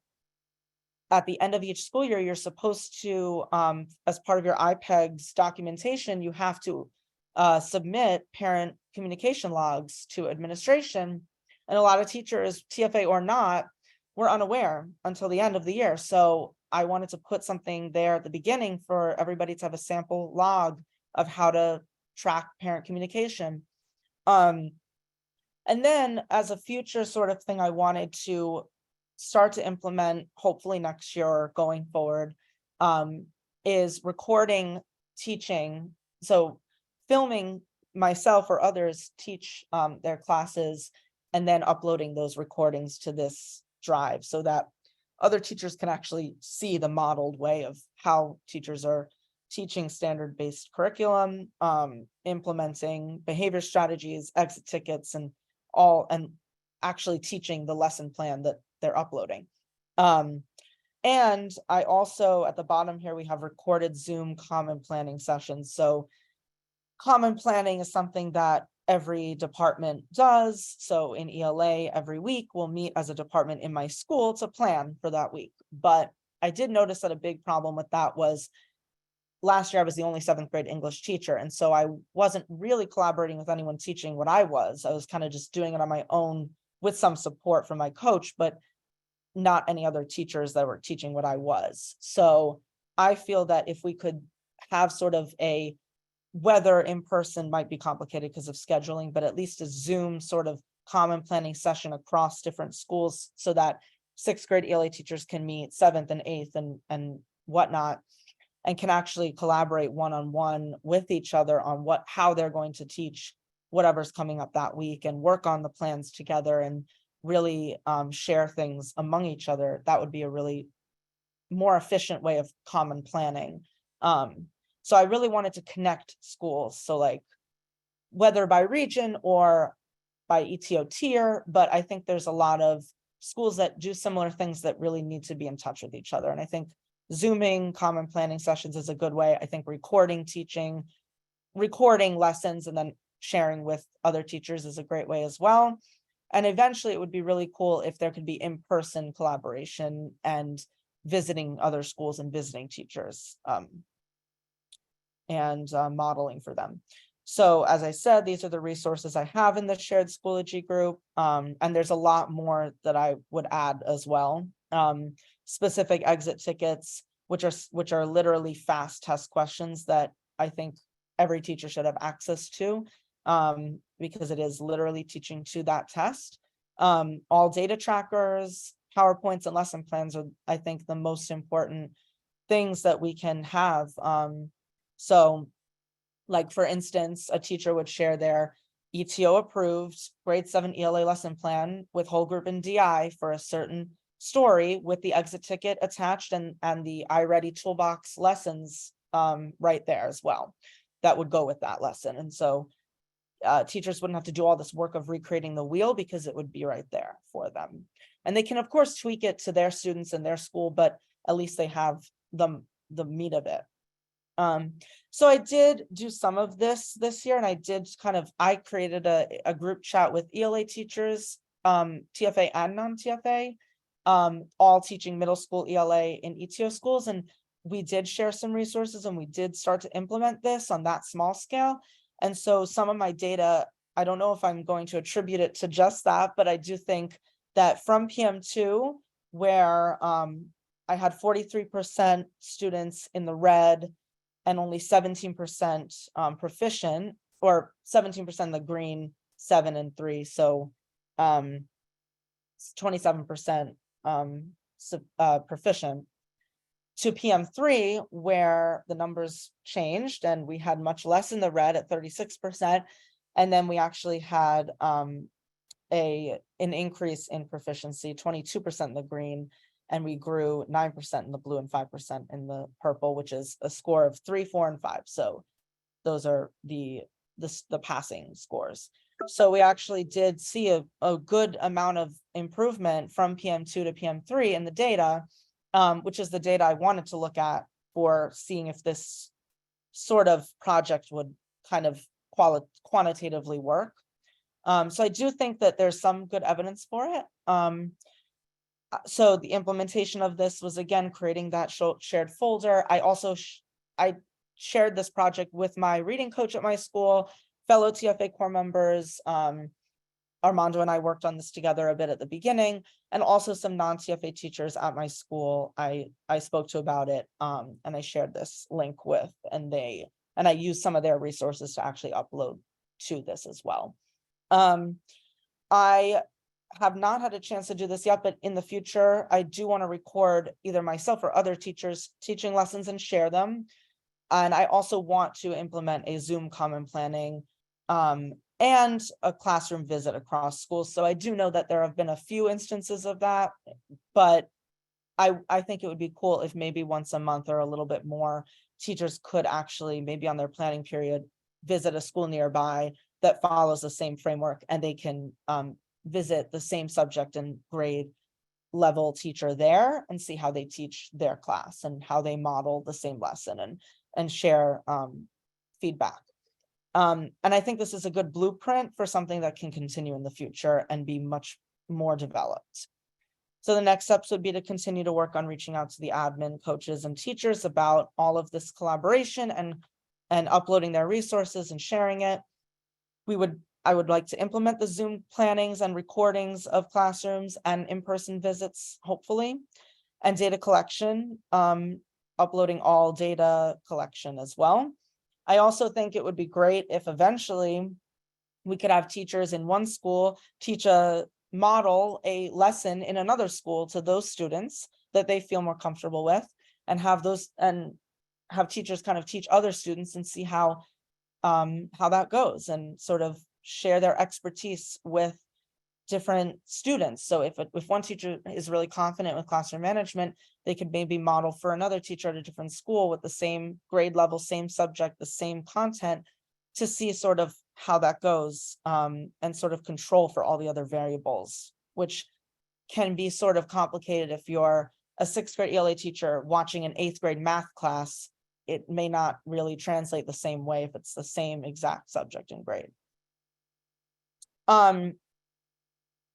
at the end of each school year, you're supposed to, as part of your IPEGS documentation, you have to submit parent communication logs to administration. And a lot of teachers, TFA or not, were unaware until the end of the year. So I wanted to put something there at the beginning for everybody to have a sample log of how to track parent communication. And then as a future sort of thing, I wanted to start to implement, hopefully next year or going forward, is recording teaching. So filming myself or others teach their classes and then uploading those recordings to this drive so that other teachers can actually see the modeled way of how teachers are teaching standard-based curriculum, implementing behavior strategies, exit tickets, and actually teaching the lesson plan that they're uploading. And I also, at the bottom here, we have recorded Zoom common planning sessions. So common planning is something that every department does. So in ELA, every week we'll meet as a department in my school to plan for that week. But I did notice that a big problem with that was last year I was the only 7th grade English teacher. And so I wasn't really collaborating with anyone teaching what I was. I was kind of just doing it on my own with some support from my coach, but not any other teachers that were teaching what I was. So I feel that if we could have sort of whether in person might be complicated because of scheduling, but at least a Zoom sort of common planning session across different schools so that 6th grade ELA teachers can meet 7th and 8th and whatnot, and can actually collaborate one-on-one with each other on how they're going to teach whatever's coming up that week and work on the plans together and really share things among each other. That would be a really more efficient way of common planning. So I really wanted to connect schools. So like whether by region or by ETO tier, but I think there's a lot of schools that do similar things that really need to be in touch with each other. And I think Zooming common planning sessions is a good way. I think recording lessons and then sharing with other teachers is a great way as well. And eventually it would be really cool if there could be in-person collaboration and visiting other schools and visiting teachers and modeling for them. So as I said, these are the resources I have in the shared Schoology group. And there's a lot more that I would add as well. Specific exit tickets, which are literally fast test questions that I think every teacher should have access to, because it is literally teaching to that test. All data trackers, PowerPoints, and lesson plans are, I think, the most important things that we can have. So like, for instance, a teacher would share their ETO approved grade 7 ELA lesson plan with whole group and DI for a certain story with the exit ticket attached and the iReady toolbox lessons right there as well. That would go with that lesson. And so teachers wouldn't have to do all this work of recreating the wheel because it would be right there for them. And they can, of course, tweak it to their students and their school, but at least they have the meat of it. So I did do some of this year, and I created a group chat with ELA teachers, TFA and non-TFA, all teaching middle school ELA in ETO schools. And we did share some resources, and we did start to implement this on that small scale. And so some of my data, I don't know if I'm going to attribute it to just that, but I do think that from PM2, where I had 43% students in the red and only 17% proficient, or 17% the green, 7 and 3. So 27% proficient, to PM3, where the numbers changed and we had much less in the red at 36%. And then we actually had an increase in proficiency, 22% in the green, and we grew 9% in the blue and 5% in the purple, which is a score of 3, 4, and 5. So those are the passing scores. So we actually did see a good amount of improvement from PM2 to PM3 in the data, which is the data I wanted to look at for seeing if this sort of project would kind of quantitatively work. So I do think that there's some good evidence for it. So the implementation of this was, again, creating that shared folder. I also I shared this project with my reading coach at my school, fellow TFA core members. Armando and I worked on this together a bit at the beginning, and also some non-TFA teachers at my school I spoke to about it, and I shared this link with, and I used some of their resources to actually upload to this as well. I have not had a chance to do this yet, but in the future, I do want to record either myself or other teachers teaching lessons and share them. And I also want to implement a Zoom common planning and a classroom visit across schools. So I do know that there have been a few instances of that, but I think it would be cool if maybe once a month or a little bit more, teachers could actually, maybe on their planning period, visit a school nearby that follows the same framework, and they can visit the same subject and grade level teacher there and see how they teach their class and how they model the same lesson and share feedback. And I think this is a good blueprint for something that can continue in the future and be much more developed. So the next steps would be to continue to work on reaching out to the admin, coaches, and teachers about all of this collaboration and uploading their resources and sharing it. I would like to implement the Zoom plannings and recordings of classrooms and in-person visits, hopefully, and data collection, uploading all data collection as well. I also think it would be great if eventually we could have teachers in one school teach a lesson in another school to those students that they feel more comfortable with, and have teachers kind of teach other students and see how that goes, and sort of share their expertise with different students. So if one teacher is really confident with classroom management, they could maybe model for another teacher at a different school with the same grade level, same subject, the same content, to see sort of how that goes, and sort of control for all the other variables, which can be sort of complicated if you're a 6th grade ELA teacher watching an 8th grade math class. It may not really translate the same way if it's the same exact subject and grade.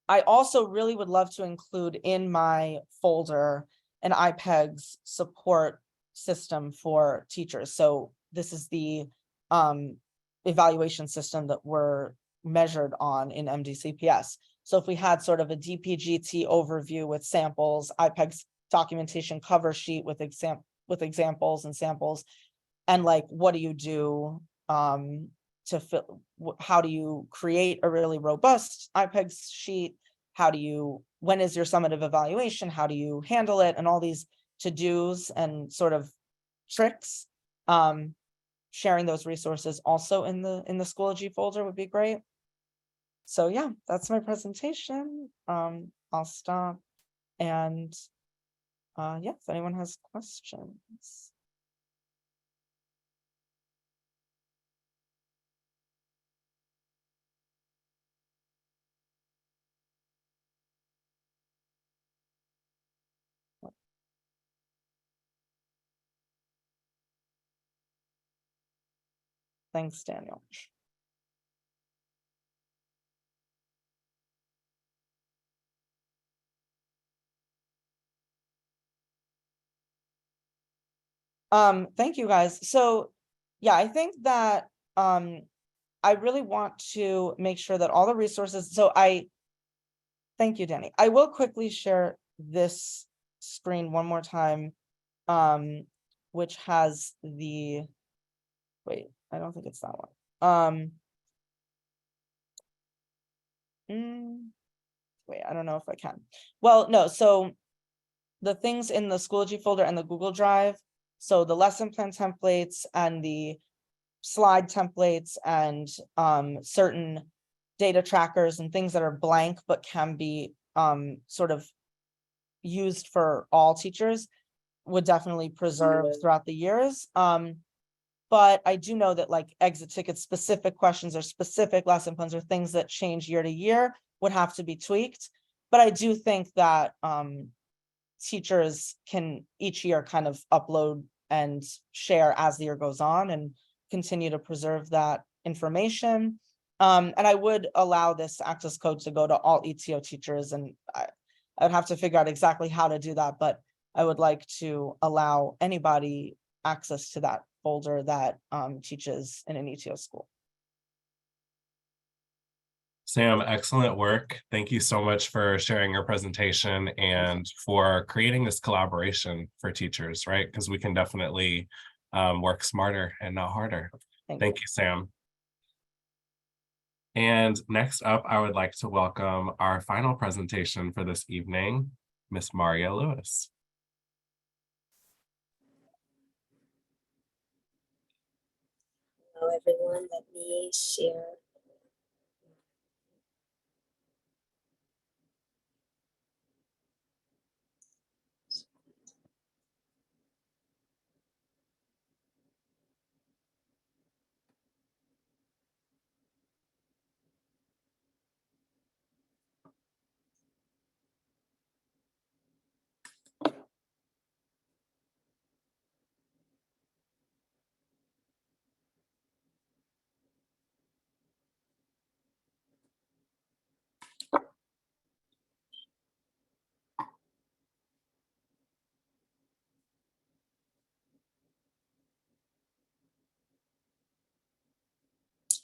I also really would love to include in my folder an IPEGS support system for teachers. So this is the evaluation system that we're measured on in MDCPS. So if we had sort of a DPGT overview with samples, IPEGS documentation cover sheet with examples and samples, and like, what do you do to fill, how do you create a really robust IPEGS sheet? How do you, when is your summative evaluation? How do you handle it? And all these to-dos and sort of tricks. Sharing those resources also in the Schoology folder would be great. So yeah, that's my presentation. I'll stop. And yeah, if anyone has questions. Thanks, Daniel. Thank you guys. So yeah, I think that I really want to make sure that all the resources, thank you, Danny. I will quickly share this screen one more time, which has the, wait, I don't think it's that one. Wait, I don't know if I can. Well, no, so the things in the Schoology folder and the Google Drive, so the lesson plan templates and the slide templates and certain data trackers and things that are blank but can be sort of used for all teachers would definitely preserve throughout the years. But I do know that like exit ticket specific questions or specific lesson plans or things that change year to year would have to be tweaked. But I do think that teachers can each year kind of upload and share as the year goes on and continue to preserve that information. And I would allow this access code to go to all ETO teachers, and I'd have to figure out exactly how to do that, but I would like to allow anybody access to that folder that teaches in an ETO school. Sam, excellent work. Thank you so much for sharing your presentation and for creating this collaboration for teachers, right? Because we can definitely work smarter and not harder. Thank you, Sam. And next up, I would like to welcome our final presentation for this evening, Miss Maria Lewis. Hello, everyone. Let me share.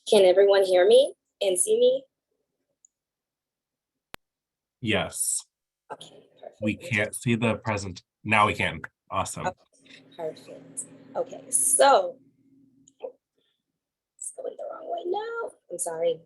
Can everyone hear me and see me? Yes. Okay, perfect. We can't see the present. Now we can. Awesome. Okay, perfect. Okay, so it's going the wrong way now. I'm sorry.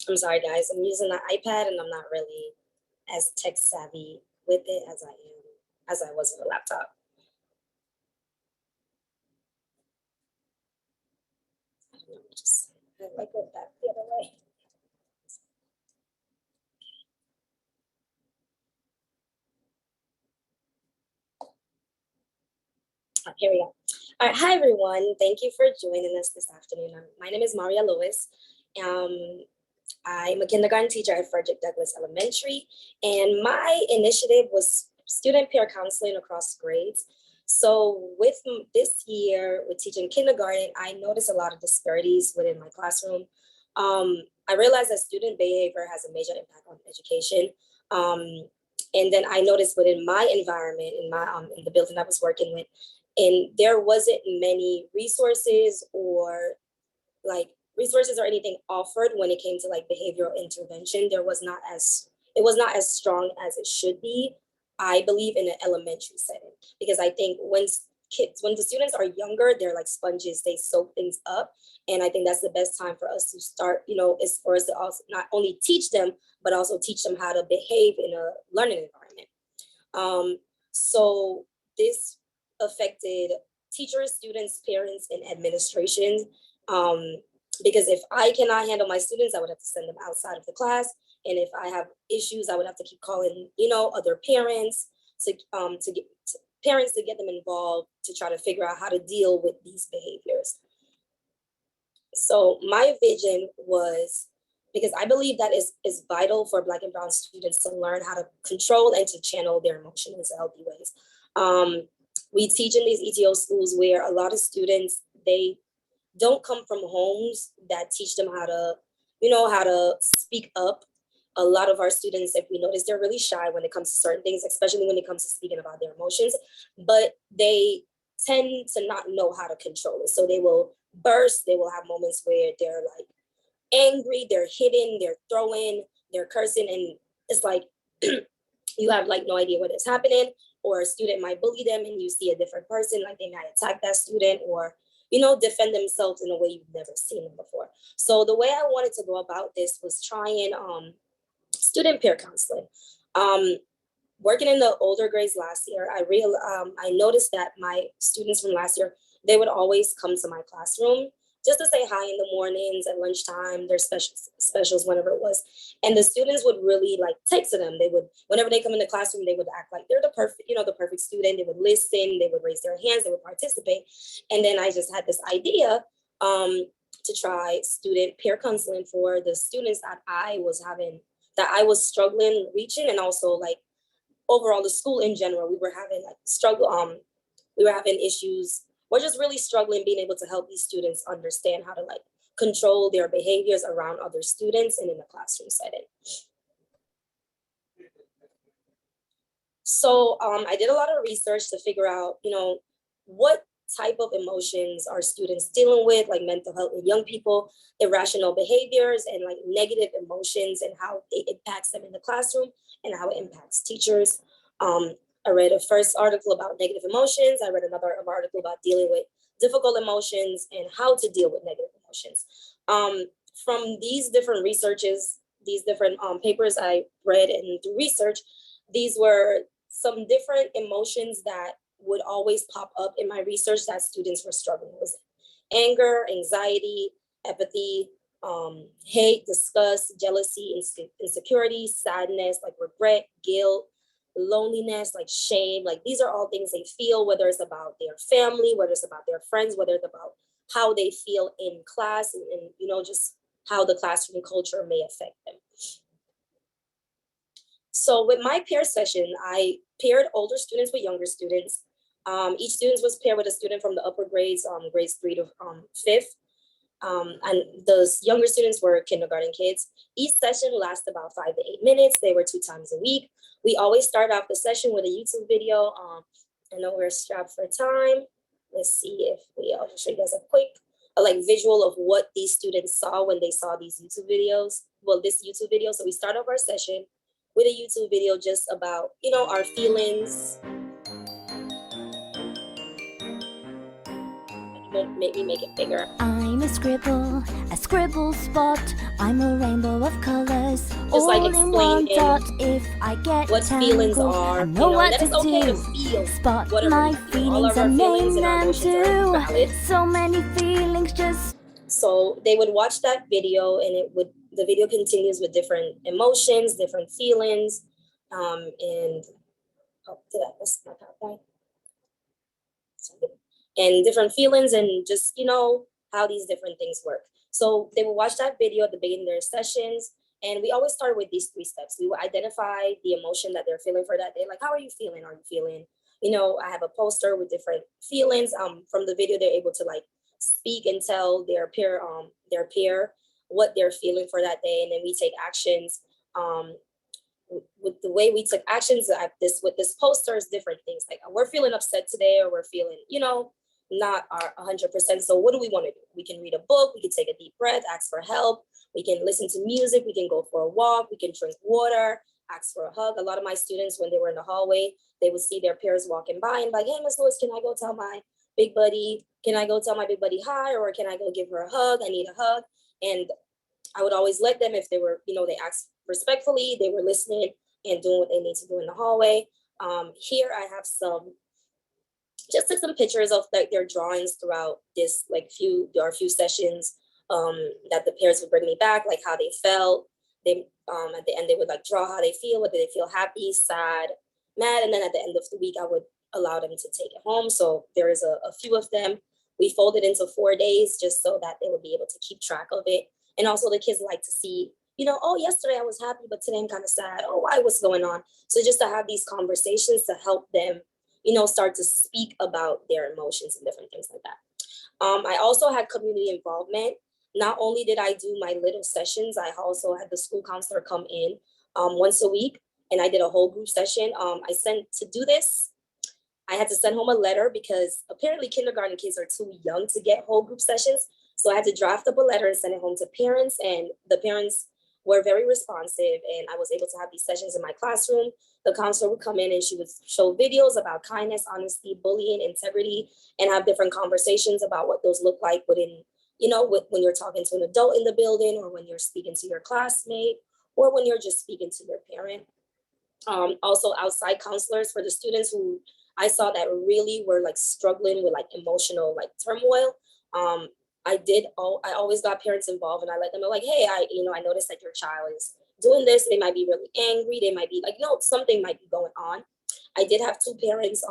I'm sorry, guys. I'm using the iPad and I'm not really as tech savvy with it as I was with a laptop. I don't know, just I like go back the other way. Here we go. All right, hi everyone. Thank you for joining us this afternoon. My name is Maria Lewis. I'm a kindergarten teacher at Frederick Douglass Elementary, and my initiative was student peer counseling across grades. So with this year, with teaching kindergarten, I noticed a lot of disparities within my classroom. I realized that student behavior has a major impact on education. And then I noticed within my environment, in the building I was working with, and there wasn't many resources or anything offered when it came to like behavioral intervention. It was not as strong as it should be, I believe, in an elementary setting, because I think when the students are younger, they're like sponges, they soak things up. And I think that's the best time for us to start, is for us to also not only teach them, but also teach them how to behave in a learning environment. So this affected teachers, students, parents, and administration. Because if I cannot handle my students, I would have to send them outside of the class. And if I have issues, I would have to keep calling, other parents to get them involved to try to figure out how to deal with these behaviors. So my vision was, because I believe that is vital for Black and Brown students to learn how to control and to channel their emotions in healthy ways. We teach in these ETO schools where a lot of students, they don't come from homes that teach them how to speak up. A lot of our students, if we notice, they're really shy when it comes to certain things, especially when it comes to speaking about their emotions, but they tend to not know how to control it. So they will burst, they will have moments where they're like angry, they're hitting, they're throwing, they're cursing, and it's like you have like no idea what is happening, or a student might bully them and you see a different person, like they might attack that student or defend themselves in a way you've never seen them before. So the way I wanted to go about this was trying student peer counseling. Working in the older grades last year, I noticed that my students from last year, they would always come to my classroom just to say hi in the mornings, at lunchtime, their specials, whenever it was. And the students would really like take to them. They would, whenever they come in the classroom, they would act like they're the perfect student. They would listen, they would raise their hands, they would participate. And then I just had this idea to try student peer counseling for the students that I was struggling reaching, and also like overall the school in general. We were having like we were having issues. We're just really struggling being able to help these students understand how to like control their behaviors around other students and in the classroom setting. So I did a lot of research to figure out, what type of emotions are students dealing with, like mental health in young people, irrational behaviors, and like negative emotions, and how it impacts them in the classroom and how it impacts teachers. I read a first article about negative emotions. I read another article about dealing with difficult emotions and how to deal with negative emotions. From these different researches, these different papers I read and do research, these were some different emotions that would always pop up in my research that students were struggling with. Anger, anxiety, apathy, hate, disgust, jealousy, insecurity, sadness, like regret, guilt, loneliness, like shame. Like these are all things they feel, whether it's about their family, whether it's about their friends, whether it's about how they feel in class, and just how the classroom culture may affect them. So with my peer session, I paired older students with younger students. Each student was paired with a student from the upper grades, grades 3 to 5th. And the younger students were kindergarten kids. Each session lasted about 5 to 8 minutes. They were 2 times a week. We always start off the session with a YouTube video. I know we're strapped for time. Let's see if I'll show you guys a quick visual of what these students saw when they saw these YouTube videos. Well, this YouTube video. So we start off our session with a YouTube video just about, our feelings. Maybe make it bigger. I'm a scribble spot. I'm a rainbow of colors. Just all like in one explaining dot. If I get what feelings tangled, are. I know what that to it's okay do. to feel. Spot whatever my we feel. All feelings of our and feelings name and our them emotions are too. valid. So many feelings just. So they would watch that video, and the video continues with different emotions, different feelings, and that's my PowerPoint. And different feelings, and just how these different things work. So they will watch that video at the beginning of their sessions. And we always start with these 3 steps. We will identify the emotion that they're feeling for that day. Like, how are you feeling? Are you feeling, I have a poster with different feelings. From the video, they're able to like speak and tell their peer what they're feeling for that day. And then we take actions. With the way we took actions with this poster is different things. Like, we're feeling upset today, or we're feeling, not our 100%. So what do we want to do? We can read a book. We can take a deep breath, ask for help. We can listen to music. We can go for a walk. We can drink water, ask for a hug. A lot of my students, when they were in the hallway, they would see their peers walking by and like, hey, Miss Lewis, can I go tell my big buddy hi? Or can I go give her a hug? I need a hug. And I would always let them, if they were, they asked respectfully, they were listening and doing what they need to do in the hallway. Here I have just took some pictures of like their drawings throughout this there are a few sessions that the parents would bring me back, like how they felt. They at the end they would like draw how they feel, whether they feel happy, sad, mad, and then at the end of the week I would allow them to take it home. So there is a few of them. We folded into 4 days just so that they would be able to keep track of it. And also the kids like to see, oh, yesterday I was happy, but today I'm kind of sad. Oh, why, what's going on? So just to have these conversations to help them, start to speak about their emotions and different things like that. I also had community involvement. Not only did I do my little sessions, I also had the school counselor come in once a week, and I did a whole group session. To do this, I had to send home a letter because apparently kindergarten kids are too young to get whole group sessions. So I had to draft up a letter and send it home to parents, and the parents were very responsive, and I was able to have these sessions in my classroom. The counselor would come in and she would show videos about kindness, honesty, bullying, integrity, and have different conversations about what those look like within, when you're talking to an adult in the building, or when you're speaking to your classmate, or when you're just speaking to your parent. Also outside counselors for the students who I saw that really were like struggling with like emotional like turmoil. I always got parents involved, and I let them know like, hey, I noticed that your child is doing this. They might be really angry. They might be like, no, something might be going on. I did have 2 parents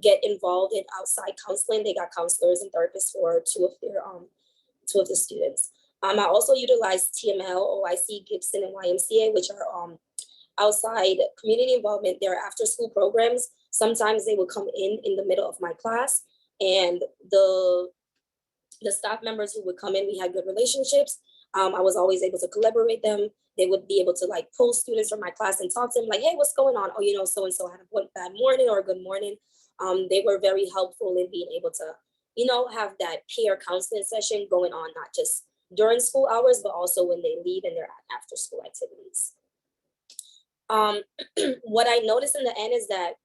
get involved in outside counseling. They got counselors and therapists for 2 of the students. I also utilized TML, OIC, Gibson, and YMCA, which are outside community involvement. They're after school programs. Sometimes they would come in the middle of my class, and the staff members who would come in, we had good relationships. I was always able to collaborate them. They would be able to like pull students from my class and talk to them like, hey, what's going on? Oh, so-and-so had a bad morning or a good morning. They were very helpful in being able to, have that peer counseling session going on, not just during school hours, but also when they leave and they're at after school activities. What I noticed in the end is that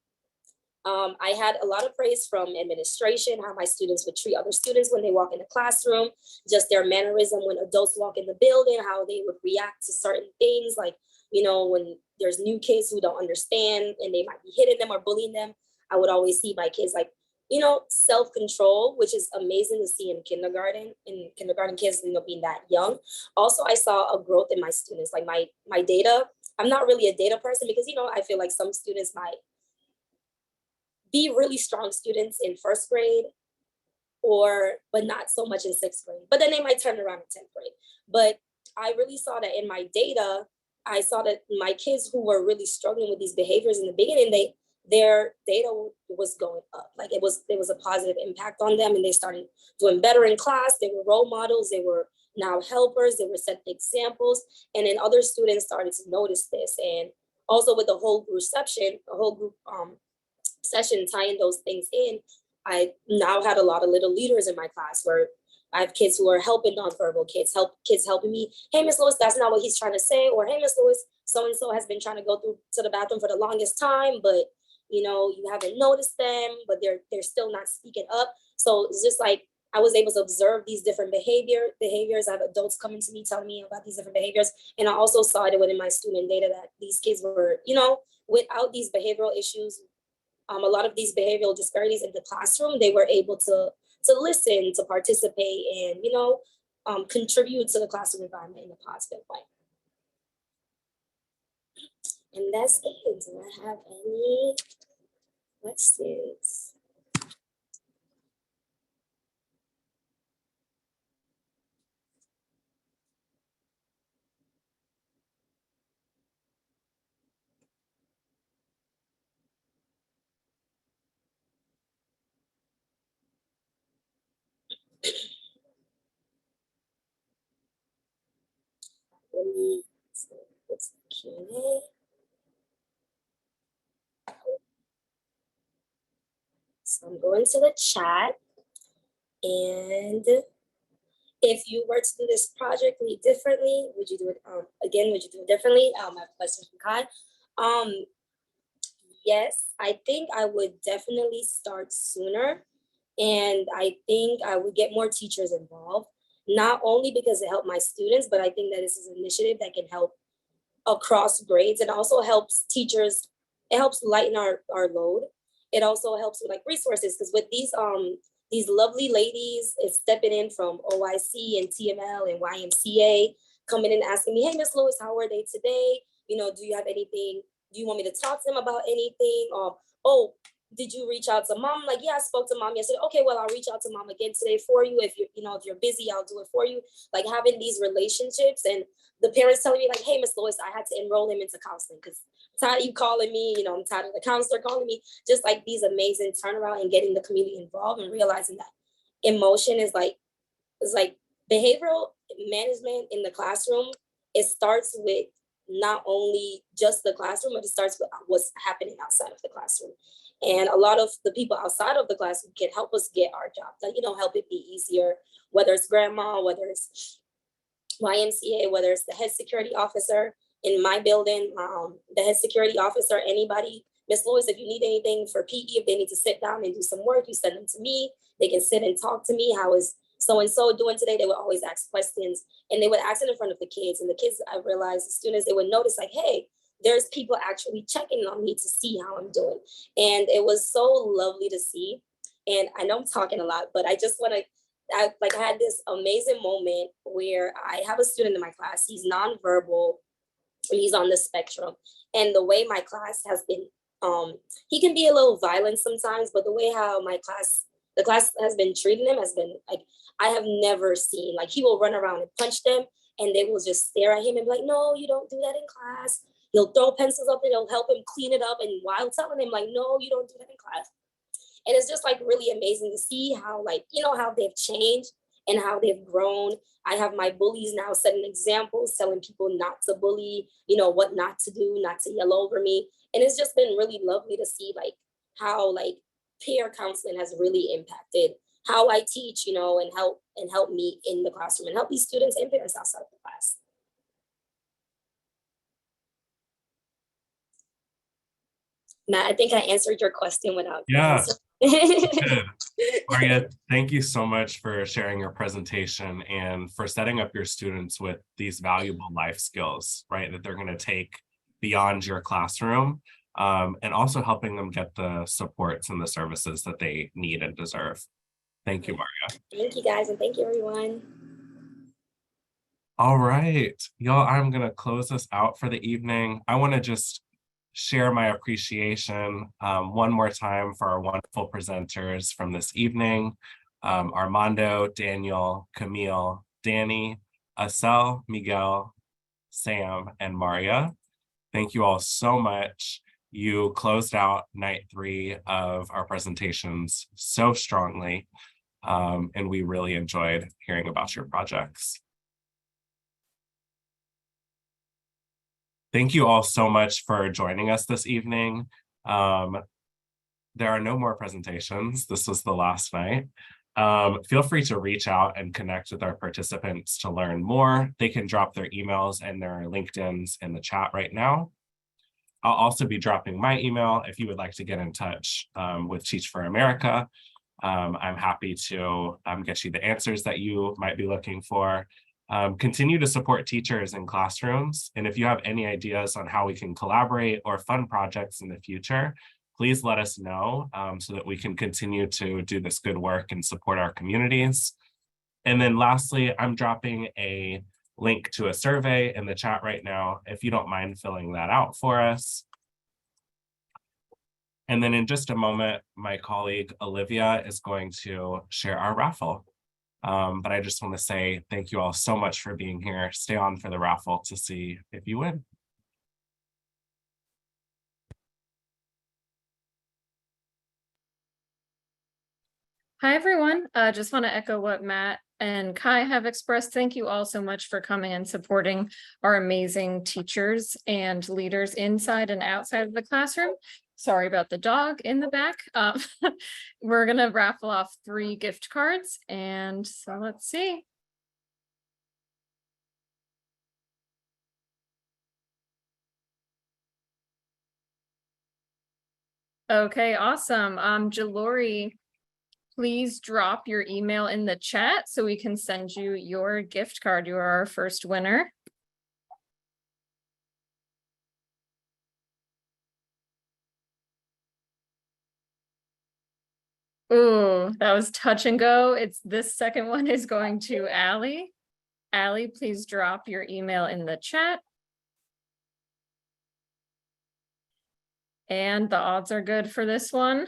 I had a lot of praise from administration, how my students would treat other students when they walk in the classroom, just their mannerism when adults walk in the building, how they would react to certain things, like, when there's new kids who don't understand and they might be hitting them or bullying them. I would always see my kids like, self-control, which is amazing to see in kindergarten kids, being that young. Also, I saw a growth in my students, like my data. I'm not really a data person because, I feel like some students might be really strong students in 1st grade, but not so much in 6th grade. But then they might turn around in 10th grade. But I really saw that in my data. I saw that my kids who were really struggling with these behaviors in the beginning, their data was going up. Like there was a positive impact on them, and they started doing better in class. They were role models. They were now helpers. They were setting examples. And then other students started to notice this. And also with the whole group session, tying those things in, I now had a lot of little leaders in my class where I have kids who are helping nonverbal kids helping me. Hey, Miss Lewis, that's not what he's trying to say. Or hey, Miss Lewis, so-and-so has been trying to go to the bathroom for the longest time, but you haven't noticed them, but they're still not speaking up. So it's just like I was able to observe these different behaviors. I have adults coming to me telling me about these different behaviors. And I also saw it within my student data that these kids were, without these behavioral issues, a lot of these behavioral disparities in the classroom, they were able to listen, to participate, and, contribute to the classroom environment in a positive way. And that's it. Do I have any questions? let me, so what's the Q&A? So I'm going to the chat, and if you were to do this project differently, would you do it again? Would you do it differently? I have a question from Kai. Yes, I think I would definitely start sooner, and I think I would get more teachers involved. Not only because it helped my students, but I think that this is an initiative that can help across grades and also helps teachers. It helps lighten our load. It also helps with like resources, because with these lovely ladies is stepping in from OIC and TML and YMCA, coming in asking me, hey, Miss Lewis, how are they today? You know, do you have anything? Do you want me to talk to them about anything? Or, oh, did you reach out to mom? Like, yeah, I spoke to mom yesterday. Okay, well, I'll reach out to mom again today for you. If if you're busy, I'll do it for you. Like having these relationships, and the parents telling me like, hey, Miss Lewis, I had to enroll him into counseling because I'm tired of you calling me, I'm tired of the counselor calling me. Just like these amazing turnaround and getting the community involved and realizing that emotion is like behavioral management in the classroom. It starts with not only just the classroom, but it starts with what's happening outside of the classroom. And a lot of the people outside of the classroom can help us get our job done, help it be easier, whether it's grandma, whether it's YMCA, whether it's the head security officer in my building, the head security officer, anybody. Miss Lewis, if you need anything for PE, if they need to sit down and do some work, you send them to me. They can sit and talk to me. How is so-and-so doing today? They would always ask questions, and they would ask it in front of the kids. And the kids, I realized, the students, they would notice like, hey, there's people actually checking on me to see how I'm doing. And it was so lovely to see. And I know I'm talking a lot, but I just want to, I had this amazing moment where I have a student in my class. He's nonverbal. He's on the spectrum. And the way my class has been, he can be a little violent sometimes, but the way how the class has been treating him has been like, I have never seen, like he will run around and punch them, and they will just stare at him and be like, no, you don't do that in class. He'll throw pencils up and they'll help him clean it up. And while telling him like, no, you don't do that in class. And it's just like really amazing to see how how they've changed and how they've grown. I have my bullies now setting examples, telling people not to bully, what not to do, not to yell over me. And it's just been really lovely to see like how like peer counseling has really impacted how I teach, and help me in the classroom and help these students and parents outside of the class. Matt, I think I answered your question without. Yeah. Good. Maria, thank you so much for sharing your presentation and for setting up your students with these valuable life skills, right, that they're going to take beyond your classroom, and also helping them get the supports and the services that they need and deserve. Thank you, Maria. Thank you, guys, and thank you, everyone. All right, y'all, I'm going to close this out for the evening. I want to just share my appreciation one more time for our wonderful presenters from this evening, Armando, Daniel, Camille, Danny, Asel, Miguel, Sam, and Maria. Thank you all so much. You closed out night 3 of our presentations so strongly, and we really enjoyed hearing about your projects. Thank you all so much for joining us this evening. There are no more presentations. This was the last night. Feel free to reach out and connect with our participants to learn more. They can drop their emails and their LinkedIns in the chat right now. I'll also be dropping my email if you would like to get in touch with Teach for America. I'm happy to get you the answers that you might be looking for. Continue to support teachers in classrooms. And if you have any ideas on how we can collaborate or fund projects in the future, please let us know so that we can continue to do this good work and support our communities. And then lastly, I'm dropping a link to a survey in the chat right now, if you don't mind filling that out for us. And then in just a moment, my colleague Olivia is going to share our raffle. But I just want to say thank you all so much for being here. Stay on for the raffle to see if you win. Hi, everyone. Just want to echo what Matt and Kai have expressed thank you all so much for coming and supporting our amazing teachers and leaders inside and outside of the classroom. Sorry about the dog in the back. We're gonna raffle off 3 gift cards, and so let's see. Okay, awesome. Jalori, please drop your email in the chat so we can send you your gift card. You are our first winner. Ooh, that was touch and go. This second one is going to Allie. Allie, please drop your email in the chat. And the odds are good for this one.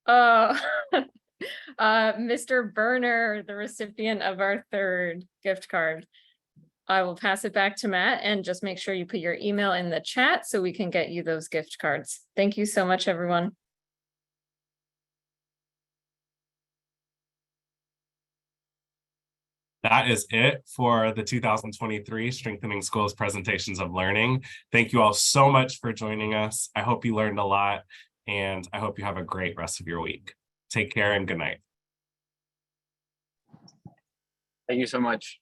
Oh, Mr. Berner, the recipient of our 3rd gift card. I will pass it back to Matt and just make sure you put your email in the chat so we can get you those gift cards. Thank you so much, everyone. That is it for the 2023 Strengthening Schools Presentations of Learning. Thank you all so much for joining us. I hope you learned a lot, and I hope you have a great rest of your week. Take care and good night. Thank you so much.